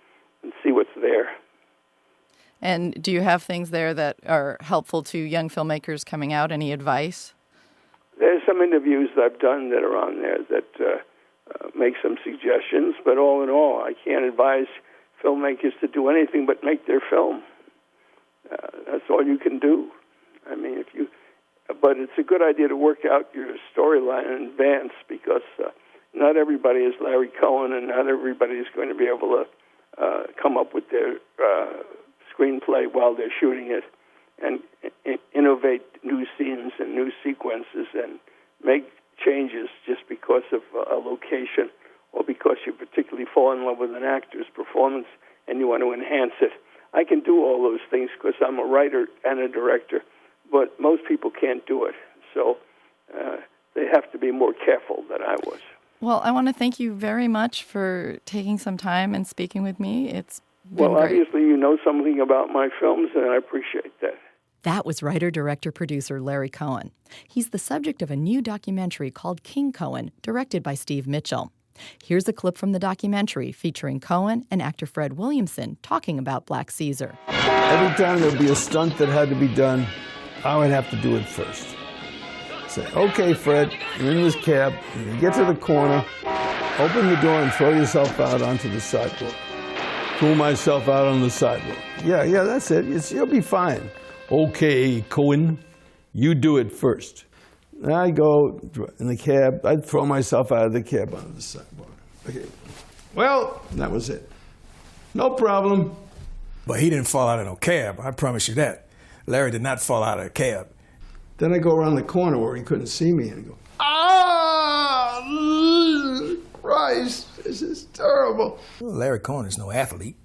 Speaker 19: and see what's there.
Speaker 2: And do you have things there that are helpful to young filmmakers coming out? Any advice?
Speaker 19: There's some interviews that I've done that are on there that make some suggestions, but all in all, I can't advise filmmakers to do anything but make their film. That's all you can do. I mean, but it's a good idea to work out your storyline in advance, because not everybody is Larry Cohen, and not everybody is going to be able to come up with their screenplay while they're shooting it and innovate new scenes and new sequences and make changes just because of a location or because you particularly fall in love with an actor's performance and you want to enhance it. I can do all those things because I'm a writer and a director, but most people can't do it. So they have to be more careful than I was.
Speaker 2: Well, I want to thank you very much for taking some time and speaking with me. It's been great.
Speaker 19: Obviously you know something about my films, and I appreciate that.
Speaker 2: That was writer, director, producer Larry Cohen. He's the subject of a new documentary called King Cohen, directed by Steve Mitchell. Here's a clip from the documentary featuring Cohen and actor Fred Williamson talking about Black Caesar.
Speaker 17: Every time there'd be a stunt that had to be done, I would have to do it first. Say, okay, Fred, you're in this cab. You get to the corner, open the door and throw yourself out onto the sidewalk. Throw myself out on the sidewalk. Yeah, that's it. You'll be fine. Okay, Cohen, you do it first. And I go in the cab. I'd throw myself out of the cab onto the sidewalk. Okay. Well, that was it. No problem.
Speaker 1: But he didn't fall out of no cab, I promise you that. Larry did not fall out of a cab.
Speaker 17: Then I go around the corner where he couldn't see me and I go, Christ, this is terrible.
Speaker 1: Well, Larry Cohen is no athlete.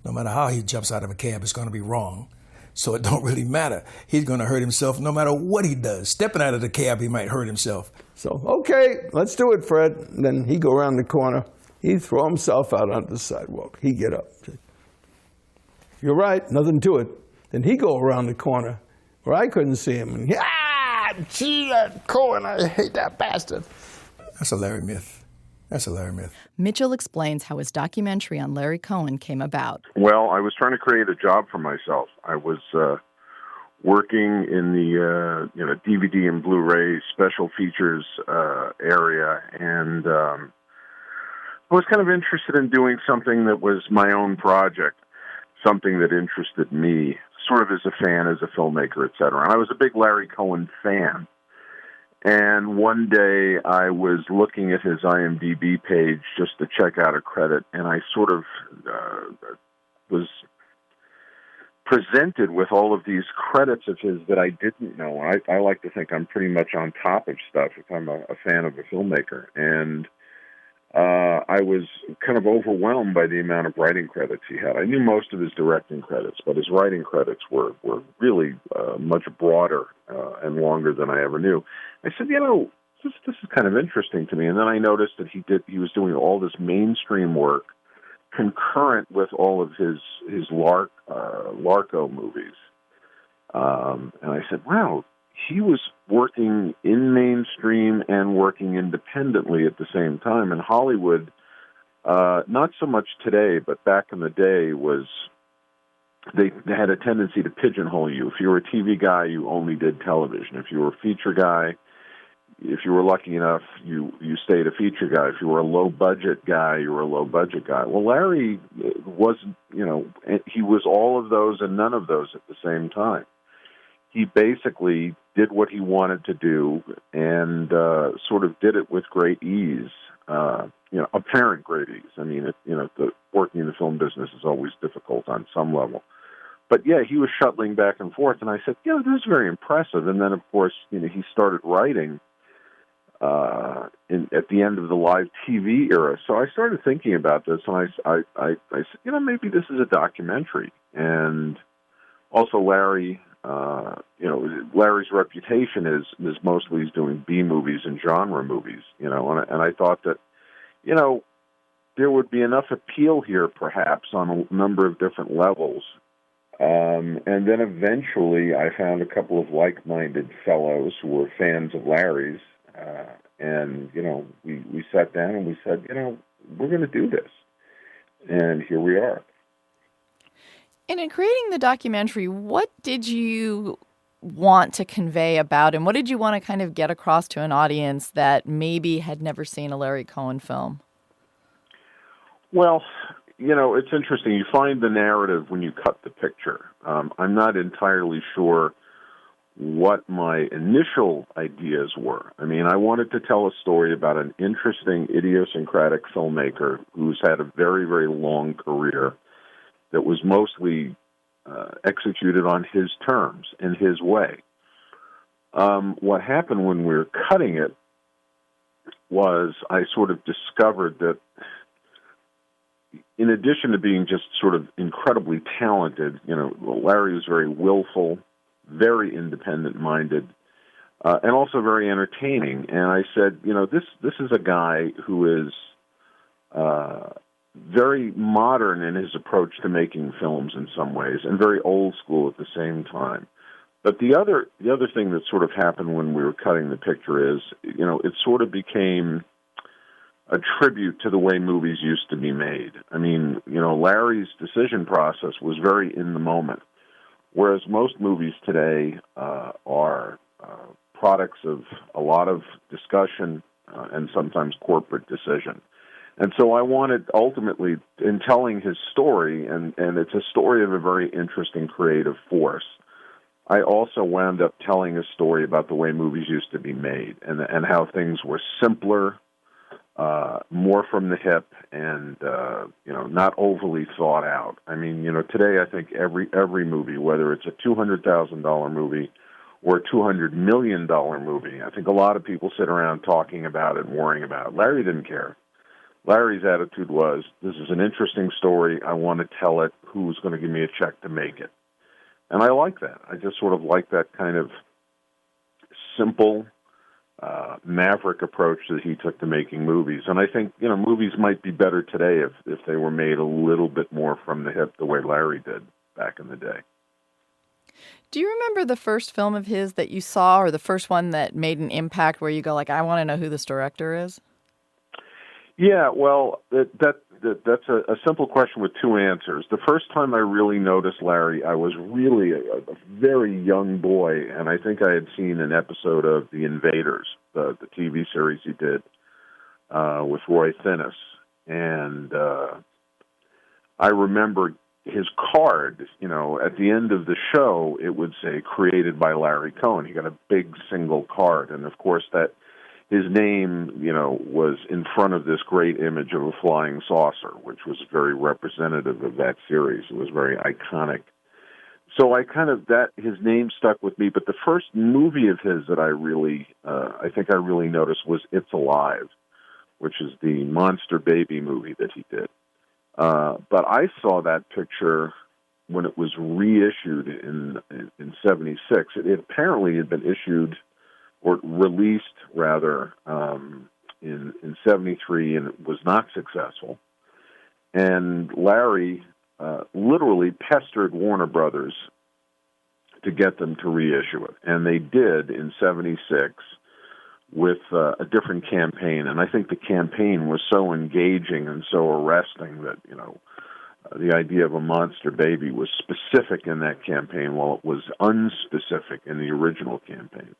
Speaker 1: No matter how he jumps out of a cab, it's going to be wrong. So it don't really matter. He's going to hurt himself no matter what he does. Stepping out of the cab, he might hurt himself.
Speaker 17: So, okay, let's do it, Fred. And then he'd go around the corner. He'd throw himself out onto the sidewalk. He'd get up. You're right, nothing to it. Then he'd go around the corner where I couldn't see him. And, gee, that Cohen, I hate that bastard.
Speaker 1: That's a Larry myth. That's a Larry myth.
Speaker 2: Mitchell explains how his documentary on Larry Cohen came about.
Speaker 5: Well, I was trying to create a job for myself. I was working in the DVD and Blu-ray special features area, and I was kind of interested in doing something that was my own project, something that interested me. sort of as a fan, as a filmmaker, et cetera. And I was a big Larry Cohen fan. And one day I was looking at his IMDb page just to check out a credit, and I sort of was presented with all of these credits of his that I didn't know. I like to think I'm pretty much on top of stuff if I'm a fan of a filmmaker. And I was kind of overwhelmed by the amount of writing credits he had. I knew most of his directing credits, but his writing credits were really much broader and longer than I ever knew. I said, this is kind of interesting to me. And then I noticed that he was doing all this mainstream work concurrent with all of his Larco movies. And I said, wow, he was working in mainstream and working independently at the same time. And Hollywood, not so much today, but back in the day, they had a tendency to pigeonhole you. If you were a TV guy, you only did television. If you were a feature guy, if you were lucky enough, you stayed a feature guy. If you were a low-budget guy, you were a low-budget guy. Well, Larry wasn't, he was all of those and none of those at the same time. He basically did what he wanted to do and sort of did it with great ease, apparent great ease. I mean, working in the film business is always difficult on some level. But, yeah, he was shuttling back and forth, and I said, this is very impressive. And then, of course, he started writing at the end of the live TV era. So I started thinking about this, and I said, maybe this is a documentary. And also Larry, Larry's reputation is mostly he's doing B movies and genre movies, and I thought that, there would be enough appeal here perhaps on a number of different levels. And then eventually I found a couple of like-minded fellows who were fans of Larry's, and, we sat down and we said, we're going to do this. And here we are.
Speaker 2: And in creating the documentary, what did you want to convey about him? What did you want to kind of get across to an audience that maybe had never seen a Larry Cohen film?
Speaker 5: Well, it's interesting. You find the narrative when you cut the picture. I'm not entirely sure what my initial ideas were. I mean, I wanted to tell a story about an interesting, idiosyncratic filmmaker who's had a very, very long career that was mostly executed on his terms, in his way. What happened when we were cutting it was I sort of discovered that in addition to being just sort of incredibly talented, Larry was very willful, very independent-minded, and also very entertaining. And I said, this is a guy who is very modern in his approach to making films in some ways, and very old school at the same time. But the other thing that sort of happened when we were cutting the picture is, it sort of became a tribute to the way movies used to be made. I mean, Larry's decision process was very in the moment, whereas most movies today are products of a lot of discussion and sometimes corporate decision. And so I wanted, ultimately, in telling his story, and it's a story of a very interesting creative force, I also wound up telling a story about the way movies used to be made and how things were simpler, more from the hip, and not overly thought out. I mean, today I think every movie, whether it's a $200,000 movie or a $200 million movie, I think a lot of people sit around talking about it and worrying about it. Larry didn't care. Larry's attitude was, this is an interesting story. I want to tell it. Who's going to give me a check to make it? And I like that. I just sort of like that kind of simple, Maverick approach that he took to making movies. And I think, movies might be better today if they were made a little bit more from the hip the way Larry did back in the day.
Speaker 2: Do you remember the first film of his that you saw, or the first one that made an impact where you go, I want to know who this director is?
Speaker 5: Yeah, well, that's a simple question with two answers. The first time I really noticed Larry, I was really a very young boy, and I think I had seen an episode of The Invaders, the TV series he did with Roy Finnis. And I remember his card, you know, at the end of the show, it would say created by Larry Cohen. He got a big single card. And of course that his name, you know, was in front of this great image of a flying saucer, which was very representative of that series. It was very iconic. So his name stuck with me. But the first movie of his that I think I really noticed was It's Alive, which is the monster baby movie that he did. But I saw that picture when it was reissued in 76. It apparently had been issued or released rather in 73, and it was not successful. And Larry literally pestered Warner Brothers to get them to reissue it, and they did in 76 with a different campaign. And I think the campaign was so engaging and so arresting that, you know, the idea of a monster baby was specific in that campaign while it was unspecific in the original campaign.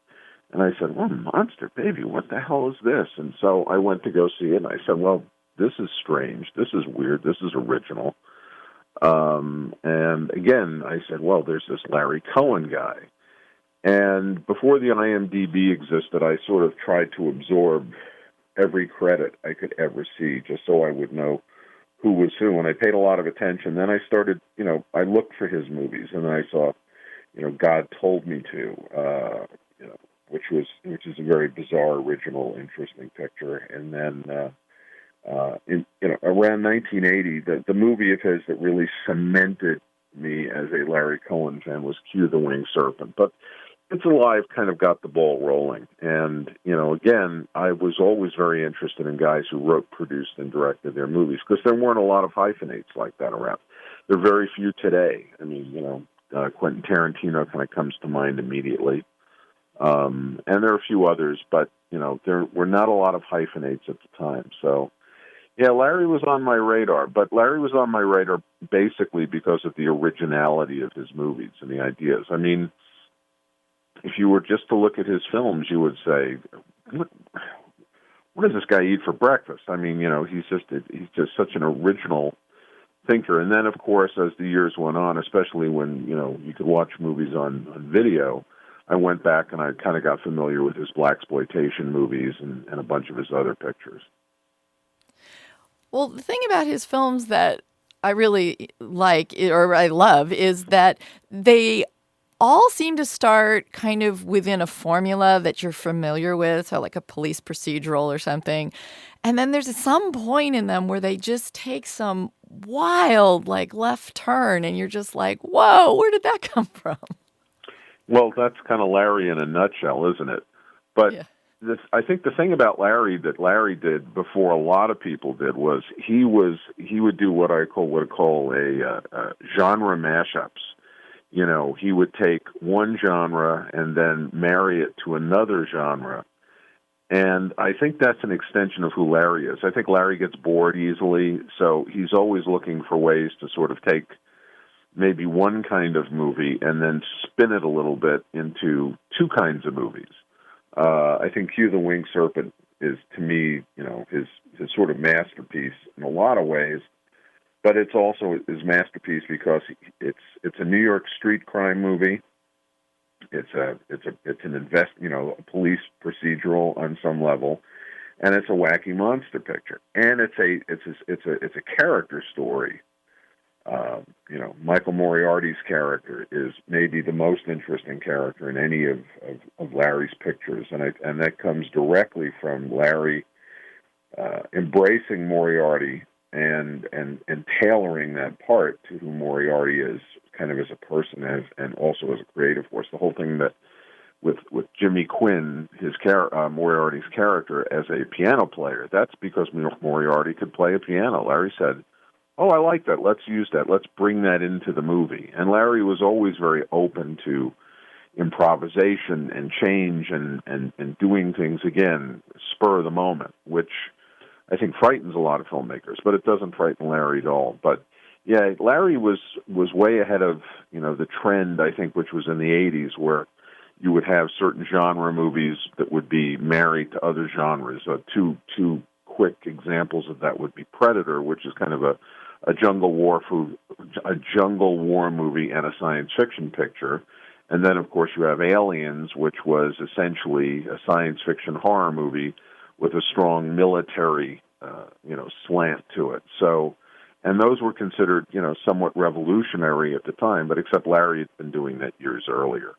Speaker 5: And I said, well, monster baby, what the hell is this? And so I went to go see it, and I said, well, this is strange. This is weird. This is original. And again, I said, well, there's this Larry Cohen guy. And before the IMDb existed, I sort of tried to absorb every credit I could ever see just so I would know who was who. And I paid a lot of attention. Then I started, you know, I looked for his movies, and then I saw, you know, God Told Me To, you know, which is a very bizarre, original, interesting picture. And then, around 1980, the movie of his that really cemented me as a Larry Cohen fan was Cue the Winged Serpent. But It's Alive kind of got the ball rolling. And, you know, again, I was always very interested in guys who wrote, produced, and directed their movies, because there weren't a lot of hyphenates like that around. There are very few today. I mean, you know, Quentin Tarantino kind of comes to mind immediately. And there are a few others, but, you know, there were not a lot of hyphenates at the time. So, yeah, Larry was on my radar, but Larry was on my radar basically because of the originality of his movies and the ideas. I mean, if you were just to look at his films, you would say, what does this guy eat for breakfast? I mean, you know, he's just such an original thinker. And then, of course, as the years went on, especially when, you know, you could watch movies on video, I went back and I kind of got familiar with his blaxploitation movies and a bunch of his other pictures.
Speaker 2: Well, the thing about his films that I really like, or I love, is that they all seem to start kind of within a formula that you're familiar with, so like a police procedural or something. And then there's some point in them where they just take some wild, like, left turn, and you're just like, whoa, where did that come from?
Speaker 5: Well, that's kind of Larry in a nutshell, isn't it? But yeah. I think the thing about Larry that Larry did before a lot of people did was he would do what I would call a genre mashups. You know, he would take one genre and then marry it to another genre. And I think that's an extension of who Larry is. I think Larry gets bored easily, so he's always looking for ways to sort of take maybe one kind of movie and then spin it a little bit into two kinds of movies. I think Cue the Winged Serpent is, to me, you know, his sort of masterpiece in a lot of ways, but it's also his masterpiece because it's a New York street crime movie. It's a police procedural on some level, and it's a wacky monster picture, and it's a character story. Michael Moriarty's character is maybe the most interesting character in any of Larry's pictures, and that comes directly from Larry embracing Moriarty and tailoring that part to who Moriarty is, kind of as a person and also as a creative force. The whole thing that with Jimmy Quinn, Moriarty's character, as a piano player, that's because Moriarty could play a piano. Larry said, "Oh, I like that. Let's use that. Let's bring that into the movie." And Larry was always very open to improvisation and change and doing things, again, spur of the moment, which I think frightens a lot of filmmakers, but it doesn't frighten Larry at all. But yeah, Larry was way ahead of, you know, the trend, I think, which was in the 80s, where you would have certain genre movies that would be married to other genres. Two quick examples of that would be Predator, which is kind of a a jungle war movie and a science fiction picture. And then, of course, you have Aliens, which was essentially a science fiction horror movie with a strong military, slant to it. So, and those were considered, somewhat revolutionary at the time, but except Larry had been doing that years earlier.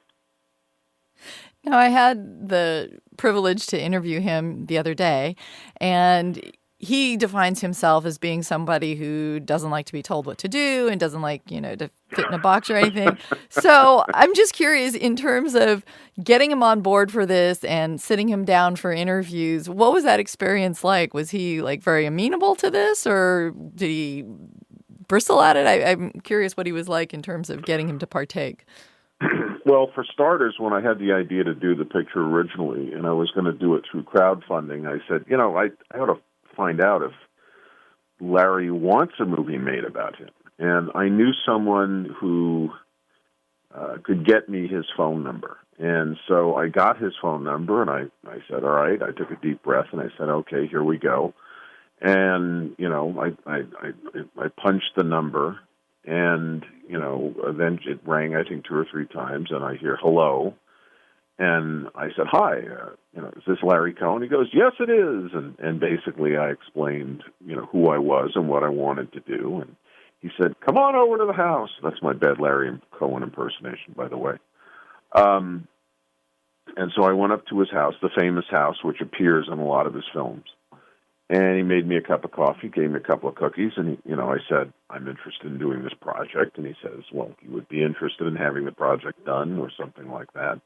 Speaker 2: Now, I had the privilege to interview him the other day, and he defines himself as being somebody who doesn't like to be told what to do and doesn't like, to fit in a box or anything. So I'm just curious, in terms of getting him on board for this and sitting him down for interviews, what was that experience like? Was he very amenable to this, or did he bristle at it? I'm curious what he was like in terms of getting him to partake.
Speaker 5: Well, for starters, when I had the idea to do the picture originally, and I was going to do it through crowdfunding, I said, I ought to find out if Larry wants a movie made about him. And I knew someone who could get me his phone number. And so I got his phone number, and I said, all right. I took a deep breath, and I said, okay, here we go. And, I punched the number, and, then it rang, I think, 2 or 3 times, and I hear hello. And I said, hi, is this Larry Cohen? He goes, yes, it is. And basically I explained, who I was and what I wanted to do. And he said, come on over to the house. That's my bad Larry Cohen impersonation, by the way. And so I went up to his house, the famous house, which appears in a lot of his films. And he made me a cup of coffee, gave me a couple of cookies, and, I said, I'm interested in doing this project. And he says, well, you would be interested in having the project done or something like that.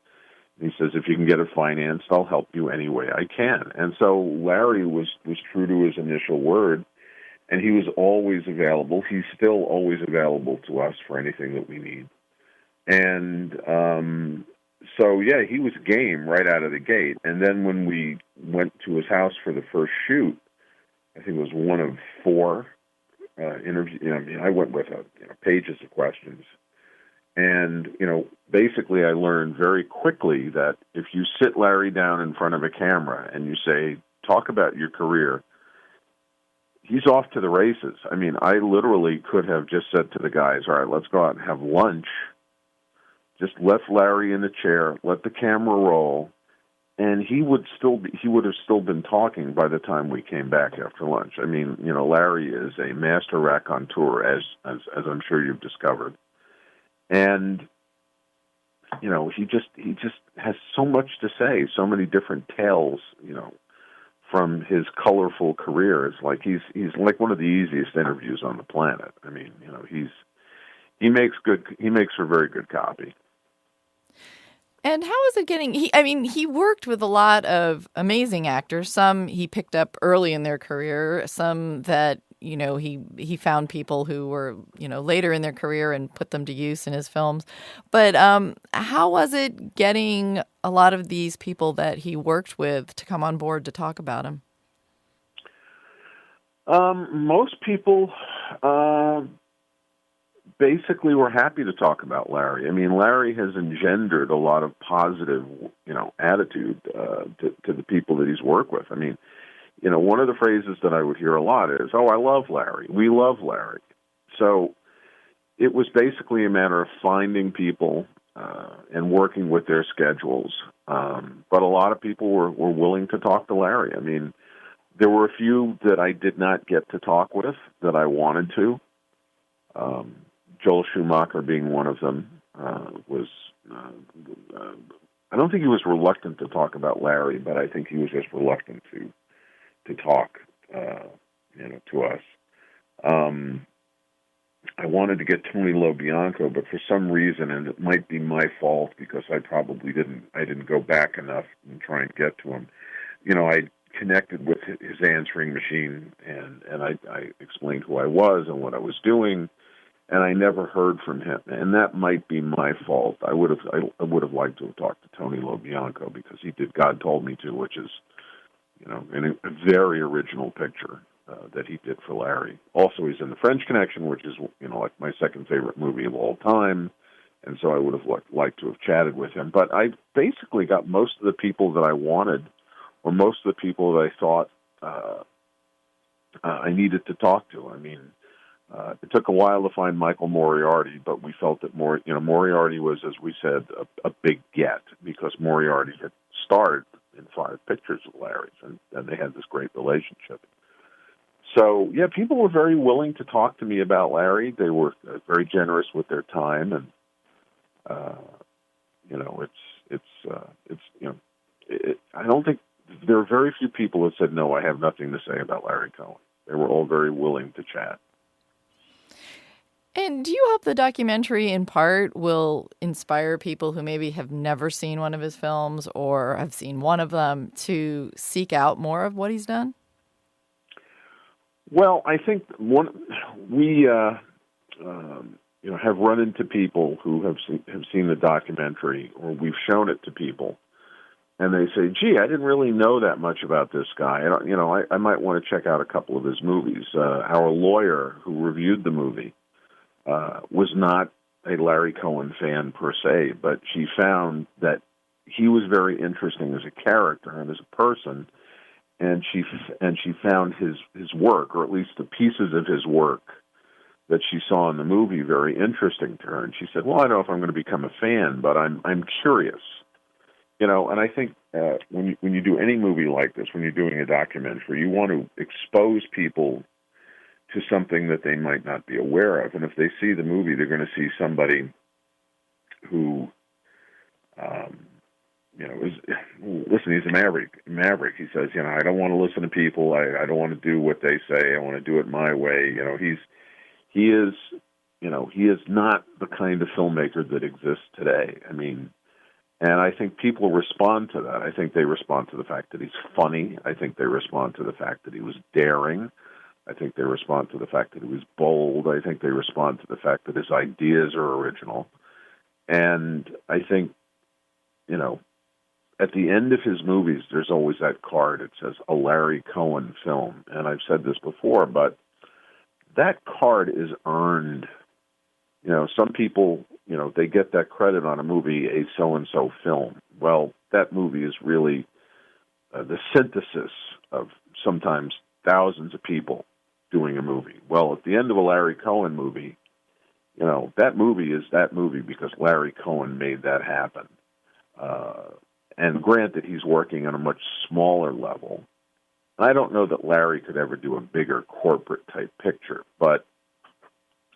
Speaker 5: He says, if you can get it financed, I'll help you any way I can. And so Larry was true to his initial word, and he was always available. He's still always available to us for anything that we need. And he was game right out of the gate. And then when we went to his house for the first shoot, I think it was one of 4 interviews. I went with pages of questions. And, basically I learned very quickly that if you sit Larry down in front of a camera and you say, talk about your career, he's off to the races. I mean, I literally could have just said to the guys, all right, let's go out and have lunch. Just left Larry in the chair, let the camera roll, and he would have still been talking by the time we came back after lunch. I mean, Larry is a master raconteur, as I'm sure you've discovered. And, he just has so much to say, so many different tales, from his colorful career. It's like he's like one of the easiest interviews on the planet. I mean, he makes for very good copy.
Speaker 2: And how is it getting? He worked with a lot of amazing actors. Some he picked up early in their career. Some that he found people who were later in their career and put them to use in his films. But how was it getting a lot of these people that he worked with to come on board to talk about him?
Speaker 5: Most people basically were happy to talk about Larry. I mean, Larry has engendered a lot of positive, attitude to the people that he's worked with. I mean, one of the phrases that I would hear a lot is, oh, I love Larry. We love Larry. So it was basically a matter of finding people and working with their schedules. But a lot of people were willing to talk to Larry. I mean, there were a few that I did not get to talk with that I wanted to. Joel Schumacher being one of them was... I don't think he was reluctant to talk about Larry, but I think he was just reluctant to talk, to us. I wanted to get Tony LoBianco, but for some reason, and it might be my fault because I probably didn't go back enough and try and get to him. I connected with his answering machine, and I explained who I was and what I was doing, and I never heard from him, and that might be my fault. I would have liked to have talked to Tony LoBianco because he did God Told Me To, which is a very original picture that he did for Larry. Also, he's in The French Connection, which is, like my second favorite movie of all time. And so I would have liked to have chatted with him. But I basically got most of the people that I wanted, or most of the people that I thought I needed to talk to. I mean, It took a while to find Michael Moriarty, but we felt that Moriarty was, as we said, a big get, because Moriarty had starred in 5 pictures with Larry's, and they had this great relationship. So, yeah, people were very willing to talk to me about Larry. They were very generous with their time, and I don't think there are very few people that said, no, I have nothing to say about Larry Cohen. They were all very willing to chat.
Speaker 2: And do you hope the documentary, in part, will inspire people who maybe have never seen one of his films or have seen one of them to seek out more of what he's done?
Speaker 5: Well, I think we have run into people who have seen the documentary, or we've shown it to people, and they say, "Gee, I didn't really know that much about this guy. I might want to check out a couple of his movies." Our lawyer who reviewed the movie was not a Larry Cohen fan per se, but she found that he was very interesting as a character and as a person, and she found his work, or at least the pieces of his work that she saw in the movie, very interesting to her. And she said, "Well, I don't know if I'm going to become a fan, but I'm curious." And I think when you do any movie like this, when you're doing a documentary, you want to expose people to something that they might not be aware of. And if they see the movie, they're going to see somebody who, he's a maverick. He says, I don't want to listen to people. I don't want to do what they say. I want to do it my way. He is not the kind of filmmaker that exists today. And I think people respond to that. I think they respond to the fact that he's funny. I think they respond to the fact that he was daring. I think they respond to the fact that he was bold. I think they respond to the fact that his ideas are original. And I think, at the end of his movies, there's always that card. It says, a Larry Cohen film. And I've said this before, but that card is earned. Some people, they get that credit on a movie, a so-and-so film. Well, that movie is really the synthesis of sometimes thousands of people doing a movie. Well, at the end of a Larry Cohen movie, that movie is that movie because Larry Cohen made that happen. And granted, he's working on a much smaller level. I don't know that Larry could ever do a bigger corporate-type picture, but,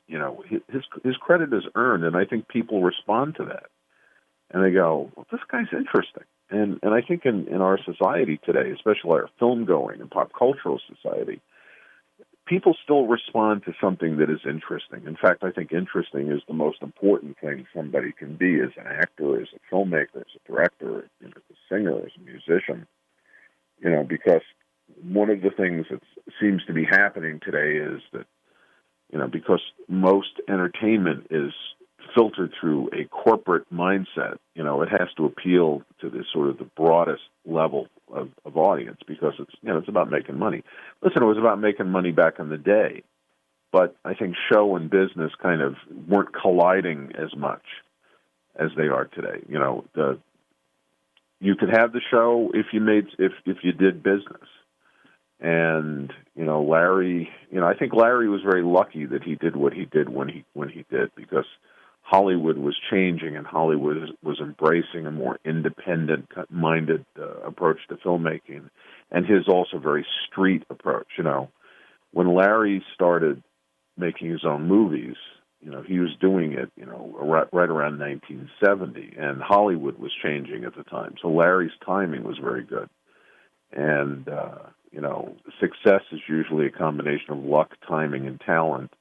Speaker 5: his credit is earned, and I think people respond to that. And they go, well, this guy's interesting. And I think in our society today, especially our film-going and pop cultural society, people still respond to something that is interesting. In fact, I think interesting is the most important thing somebody can be as an actor, as a filmmaker, as a director, as a singer, as a musician. Because one of the things that seems to be happening today is that, because most entertainment is filtered through a corporate mindset, it has to appeal to the sort of the broadest level of audience because it's about making money. Listen, it was about making money back in the day, but I think show and business kind of weren't colliding as much as they are today. You could have the show if you did business. And Larry, I think Larry was very lucky that he did what he did when he did, because Hollywood was changing and Hollywood was embracing a more independent-minded approach to filmmaking, and his also very street approach. When Larry started making his own movies, he was doing it, right around 1970, and Hollywood was changing at the time. So Larry's timing was very good. And, success is usually a combination of luck, timing, and talent.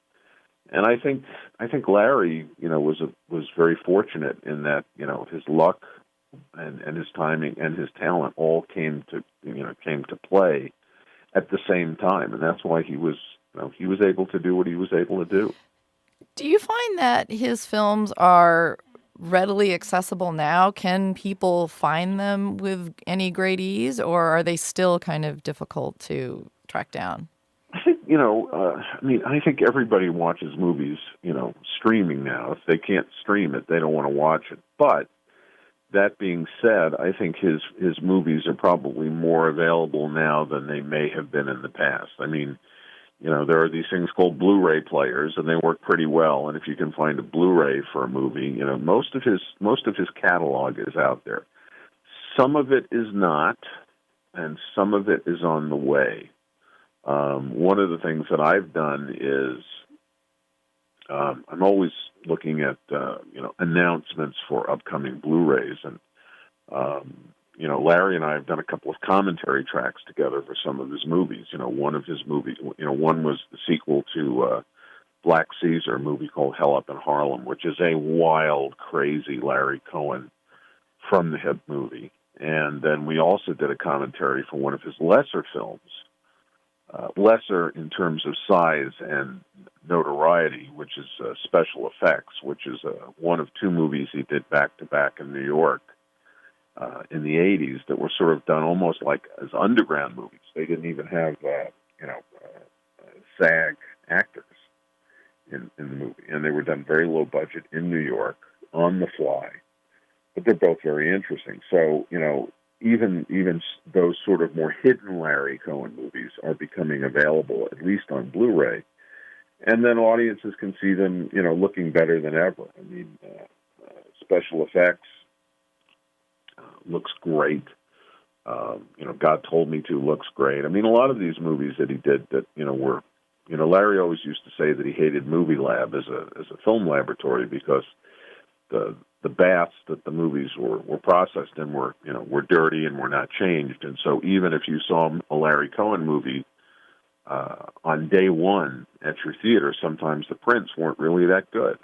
Speaker 5: And I think Larry, was very fortunate in that, his luck and his timing and his talent all came to play at the same time. And that's why he was able to do what he was able to do.
Speaker 2: Do you find that his films are readily accessible now? Can people find them with any great ease, or are they still kind of difficult to track down?
Speaker 5: I think, I think everybody watches movies, streaming now. If they can't stream it, they don't want to watch it. But that being said, I think his movies are probably more available now than they may have been in the past. there are these things called Blu-ray players, and they work pretty well. And if you can find a Blu-ray for a movie, most of his catalog is out there. Some of it is not, and some of it is on the way. One of the things that I've done is I'm always looking at announcements for upcoming Blu-rays, and Larry and I have done a couple of commentary tracks together for some of his movies. One of his movies, one was the sequel to Black Caesar, a movie called Hell Up in Harlem, which is a wild, crazy Larry Cohen from the hip movie. And then we also did a commentary for one of his lesser films, lesser in terms of size and notoriety, which is Special Effects, which is one of two movies he did back-to-back in New York in the 80s that were sort of done almost like as underground movies. They didn't even have, SAG actors in the movie, and they were done very low budget in New York on the fly. But they're both very interesting. So, even those sort of more hidden Larry Cohen movies are becoming available, at least on Blu-ray. And then audiences can see them, looking better than ever. I mean, Special Effects looks great. God Told Me To looks great. I mean, a lot of these movies that he did that, were, Larry always used to say that he hated Movie Lab as a film laboratory because the baths that the movies were processed in were dirty and were not changed. And so even if you saw a Larry Cohen movie on day one at your theater, sometimes the prints weren't really that good.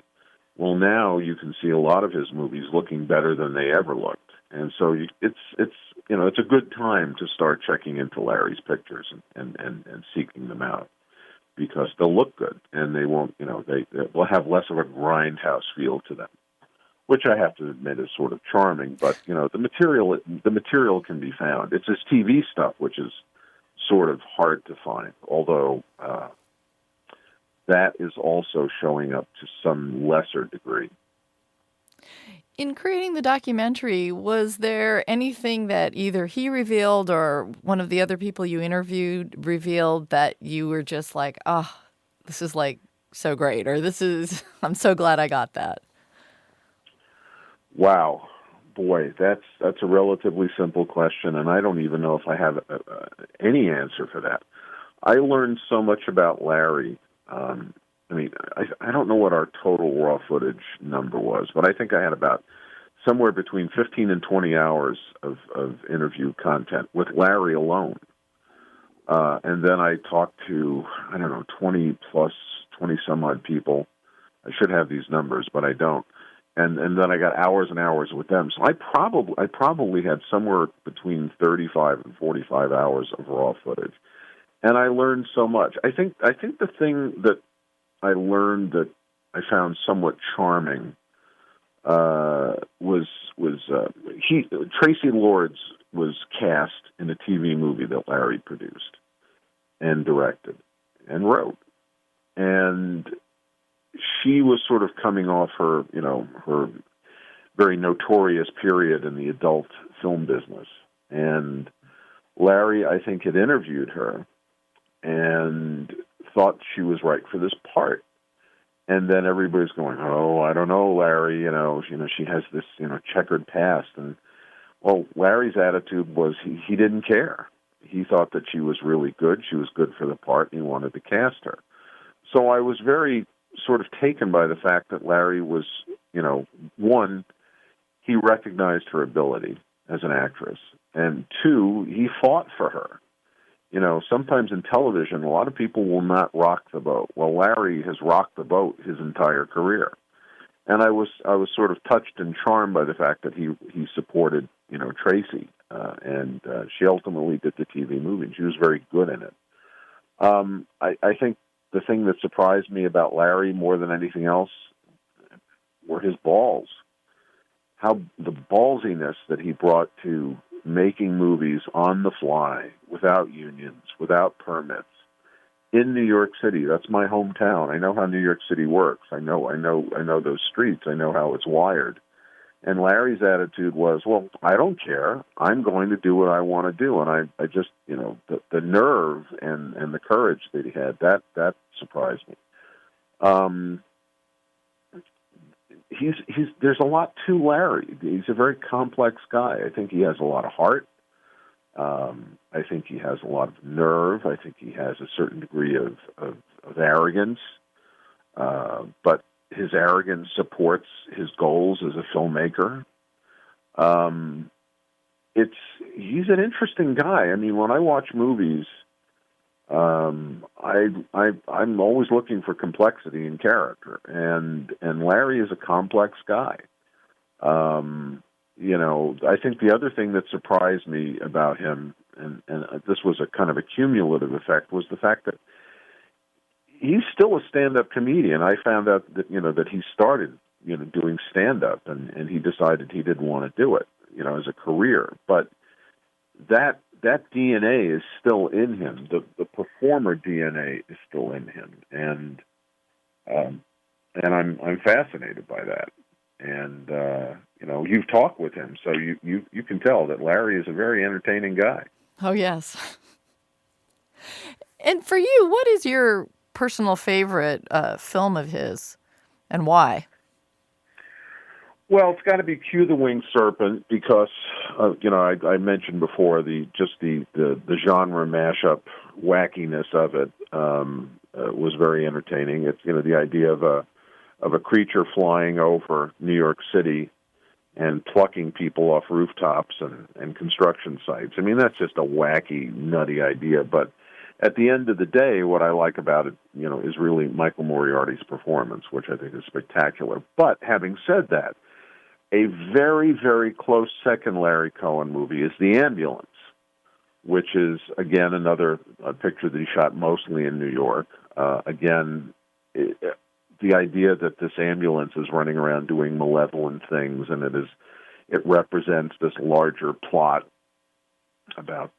Speaker 5: Well, now you can see a lot of his movies looking better than they ever looked. And so it's a good time to start checking into Larry's pictures and seeking them out, because they'll look good and they won't, they'll have less of a grindhouse feel to them, which I have to admit is sort of charming. But the material can be found. It's his TV stuff which is sort of hard to find, although that is also showing up to some lesser degree.
Speaker 2: In creating the documentary, was there anything that either he revealed or one of the other people you interviewed revealed that you were just like, oh, this is like so great, or I'm so glad I got that?
Speaker 5: Wow. Boy, that's a relatively simple question, and I don't even know if I have any answer for that. I learned so much about Larry. I don't know what our total raw footage number was, but I think I had about somewhere between 15 and 20 hours of interview content with Larry alone. And then I talked to, 20 some odd people. I should have these numbers, but I don't. And then I got hours and hours with them. So I probably had somewhere between 35 and 45 hours of raw footage. And I learned so much. I think the thing that I learned that I found somewhat charming was Tracy Lords was cast in a TV movie that Larry produced and directed and wrote, and she was sort of coming off her very notorious period in the adult film business, and Larry, I think, had interviewed her and thought she was right for this part. And then everybody's going, oh, I don't know, Larry, she has this, checkered past. And, well, Larry's attitude was he didn't care. He thought that she was really good. She was good for the part, and he wanted to cast her. So I was very sort of taken by the fact that Larry was, one, he recognized her ability as an actress, and two, he fought for her. Sometimes in television, a lot of people will not rock the boat. Well, Larry has rocked the boat his entire career. And I was sort of touched and charmed by the fact that he supported, Tracy. And she ultimately did the TV movie, and she was very good in it. I think the thing that surprised me about Larry more than anything else were his balls. How the ballsiness that he brought to making movies on the fly, without unions, without permits, in New York City. That's my hometown. I know how New York City works. I know those streets. I know how it's wired. And Larry's attitude was, well, I don't care. I'm going to do what I want to do. And I just, the nerve and the courage that he had, that surprised me. There's a lot to Larry. He's a very complex guy. I think he has a lot of heart. I think he has a lot of nerve. I think he has a certain degree of arrogance. But his arrogance supports his goals as a filmmaker. He's an interesting guy. I mean, when I watch movies, I'm always looking for complexity in character, and Larry is a complex guy. I think the other thing that surprised me about him, and this was a kind of a cumulative effect, was the fact that he's still a stand-up comedian. I found out that that he started doing stand-up, and he decided he didn't want to do it as a career. But that DNA is still in him. The performer DNA is still in him, and I'm fascinated by that. And you've talked with him, so you can tell that Larry is a very entertaining guy.
Speaker 2: Oh yes. And for you, what is your personal favorite film of his, and why?
Speaker 5: Well, it's got to be Cue the Winged Serpent because, I mentioned before the genre mashup wackiness of it was very entertaining. It's the idea of a creature flying over New York City and plucking people off rooftops and construction sites. I mean, that's just a wacky, nutty idea, but at the end of the day, what I like about it, is really Michael Moriarty's performance, which I think is spectacular. But having said that, a very, very close second Larry Cohen movie is The Ambulance, which is, again, another picture that he shot mostly in New York. The idea that this ambulance is running around doing malevolent things, and it represents this larger plot about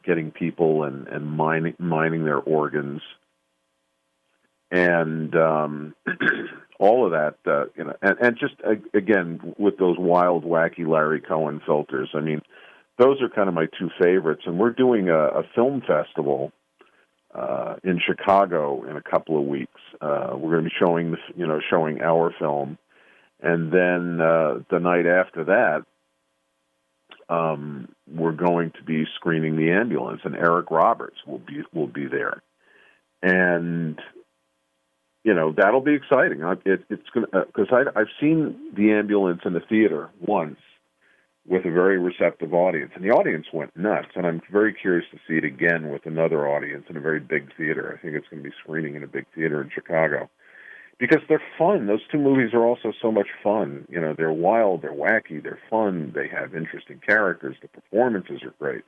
Speaker 5: getting people and mining their organs, and all of that, and just again with those wild, wacky Larry Cohen filters. I mean, those are kind of my two favorites. And we're doing a film festival in Chicago in a couple of weeks. We're going to be showing our film, and then the night after that, we're going to be screening The Ambulance, and Eric Roberts will be there, and that'll be exciting. It's going because I've seen The Ambulance in the theater once with a very receptive audience, and the audience went nuts. And I'm very curious to see it again with another audience in a very big theater. I think it's going to be screening in a big theater in Chicago because they're fun. Those two movies are also so much fun. They're wild, they're wacky, they're fun. They have interesting characters. The performances are great.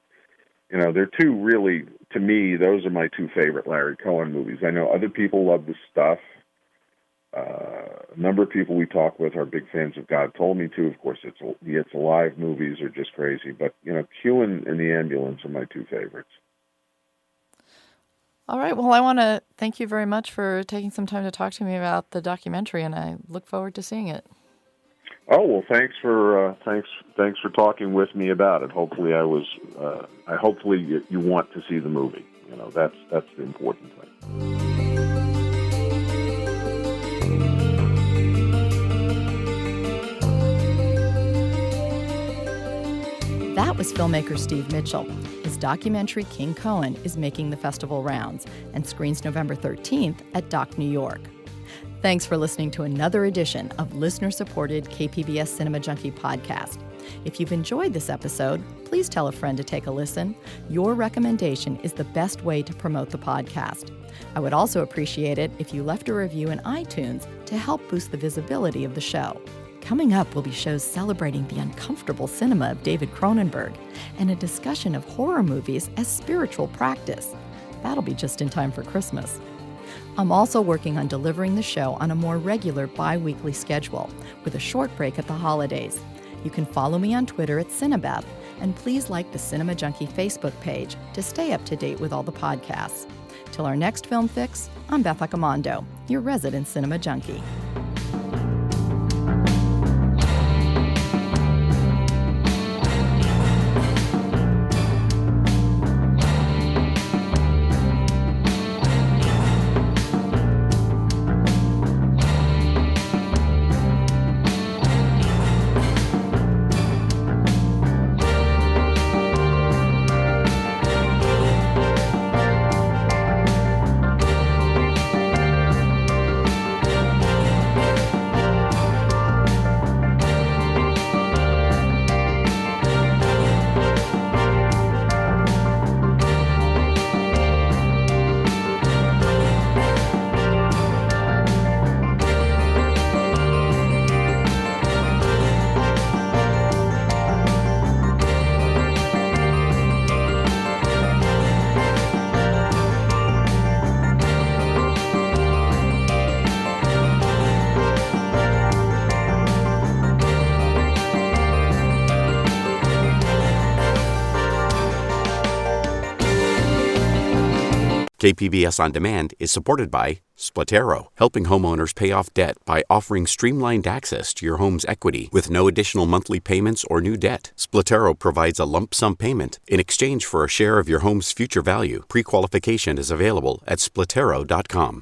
Speaker 5: They're two really, to me, those are my two favorite Larry Cohen movies. I know other people love The Stuff. A number of people we talk with are big fans of God Told Me To. Of course, It's Alive movies are just crazy. But, Q and The Ambulance are my two favorites.
Speaker 2: All right. Well, I want to thank you very much for taking some time to talk to me about the documentary, and I look forward to seeing it.
Speaker 5: Oh, well, thanks for talking with me about it. Hopefully hopefully you want to see the movie. That's the important thing.
Speaker 2: That was filmmaker Steve Mitchell. His documentary, King Cohen, is making the festival rounds and screens November 13th at Dock New York. Thanks for listening to another edition of listener-supported KPBS Cinema Junkie podcast. If you've enjoyed this episode, please tell a friend to take a listen. Your recommendation is the best way to promote the podcast. I would also appreciate it if you left a review in iTunes to help boost the visibility of the show. Coming up will be shows celebrating the uncomfortable cinema of David Cronenberg and a discussion of horror movies as spiritual practice. That'll be just in time for Christmas. I'm also working on delivering the show on a more regular bi-weekly schedule with a short break at the holidays. You can follow me on Twitter at Cinebev, and please like the Cinema Junkie Facebook page to stay up to date with all the podcasts. Till our next Film Fix, I'm Beth Accomando, your resident Cinema Junkie.
Speaker 7: KPBS On Demand is supported by Splatero, helping homeowners pay off debt by offering streamlined access to your home's equity with no additional monthly payments or new debt. Splatero provides a lump sum payment in exchange for a share of your home's future value. Pre-qualification is available at Splatero.com.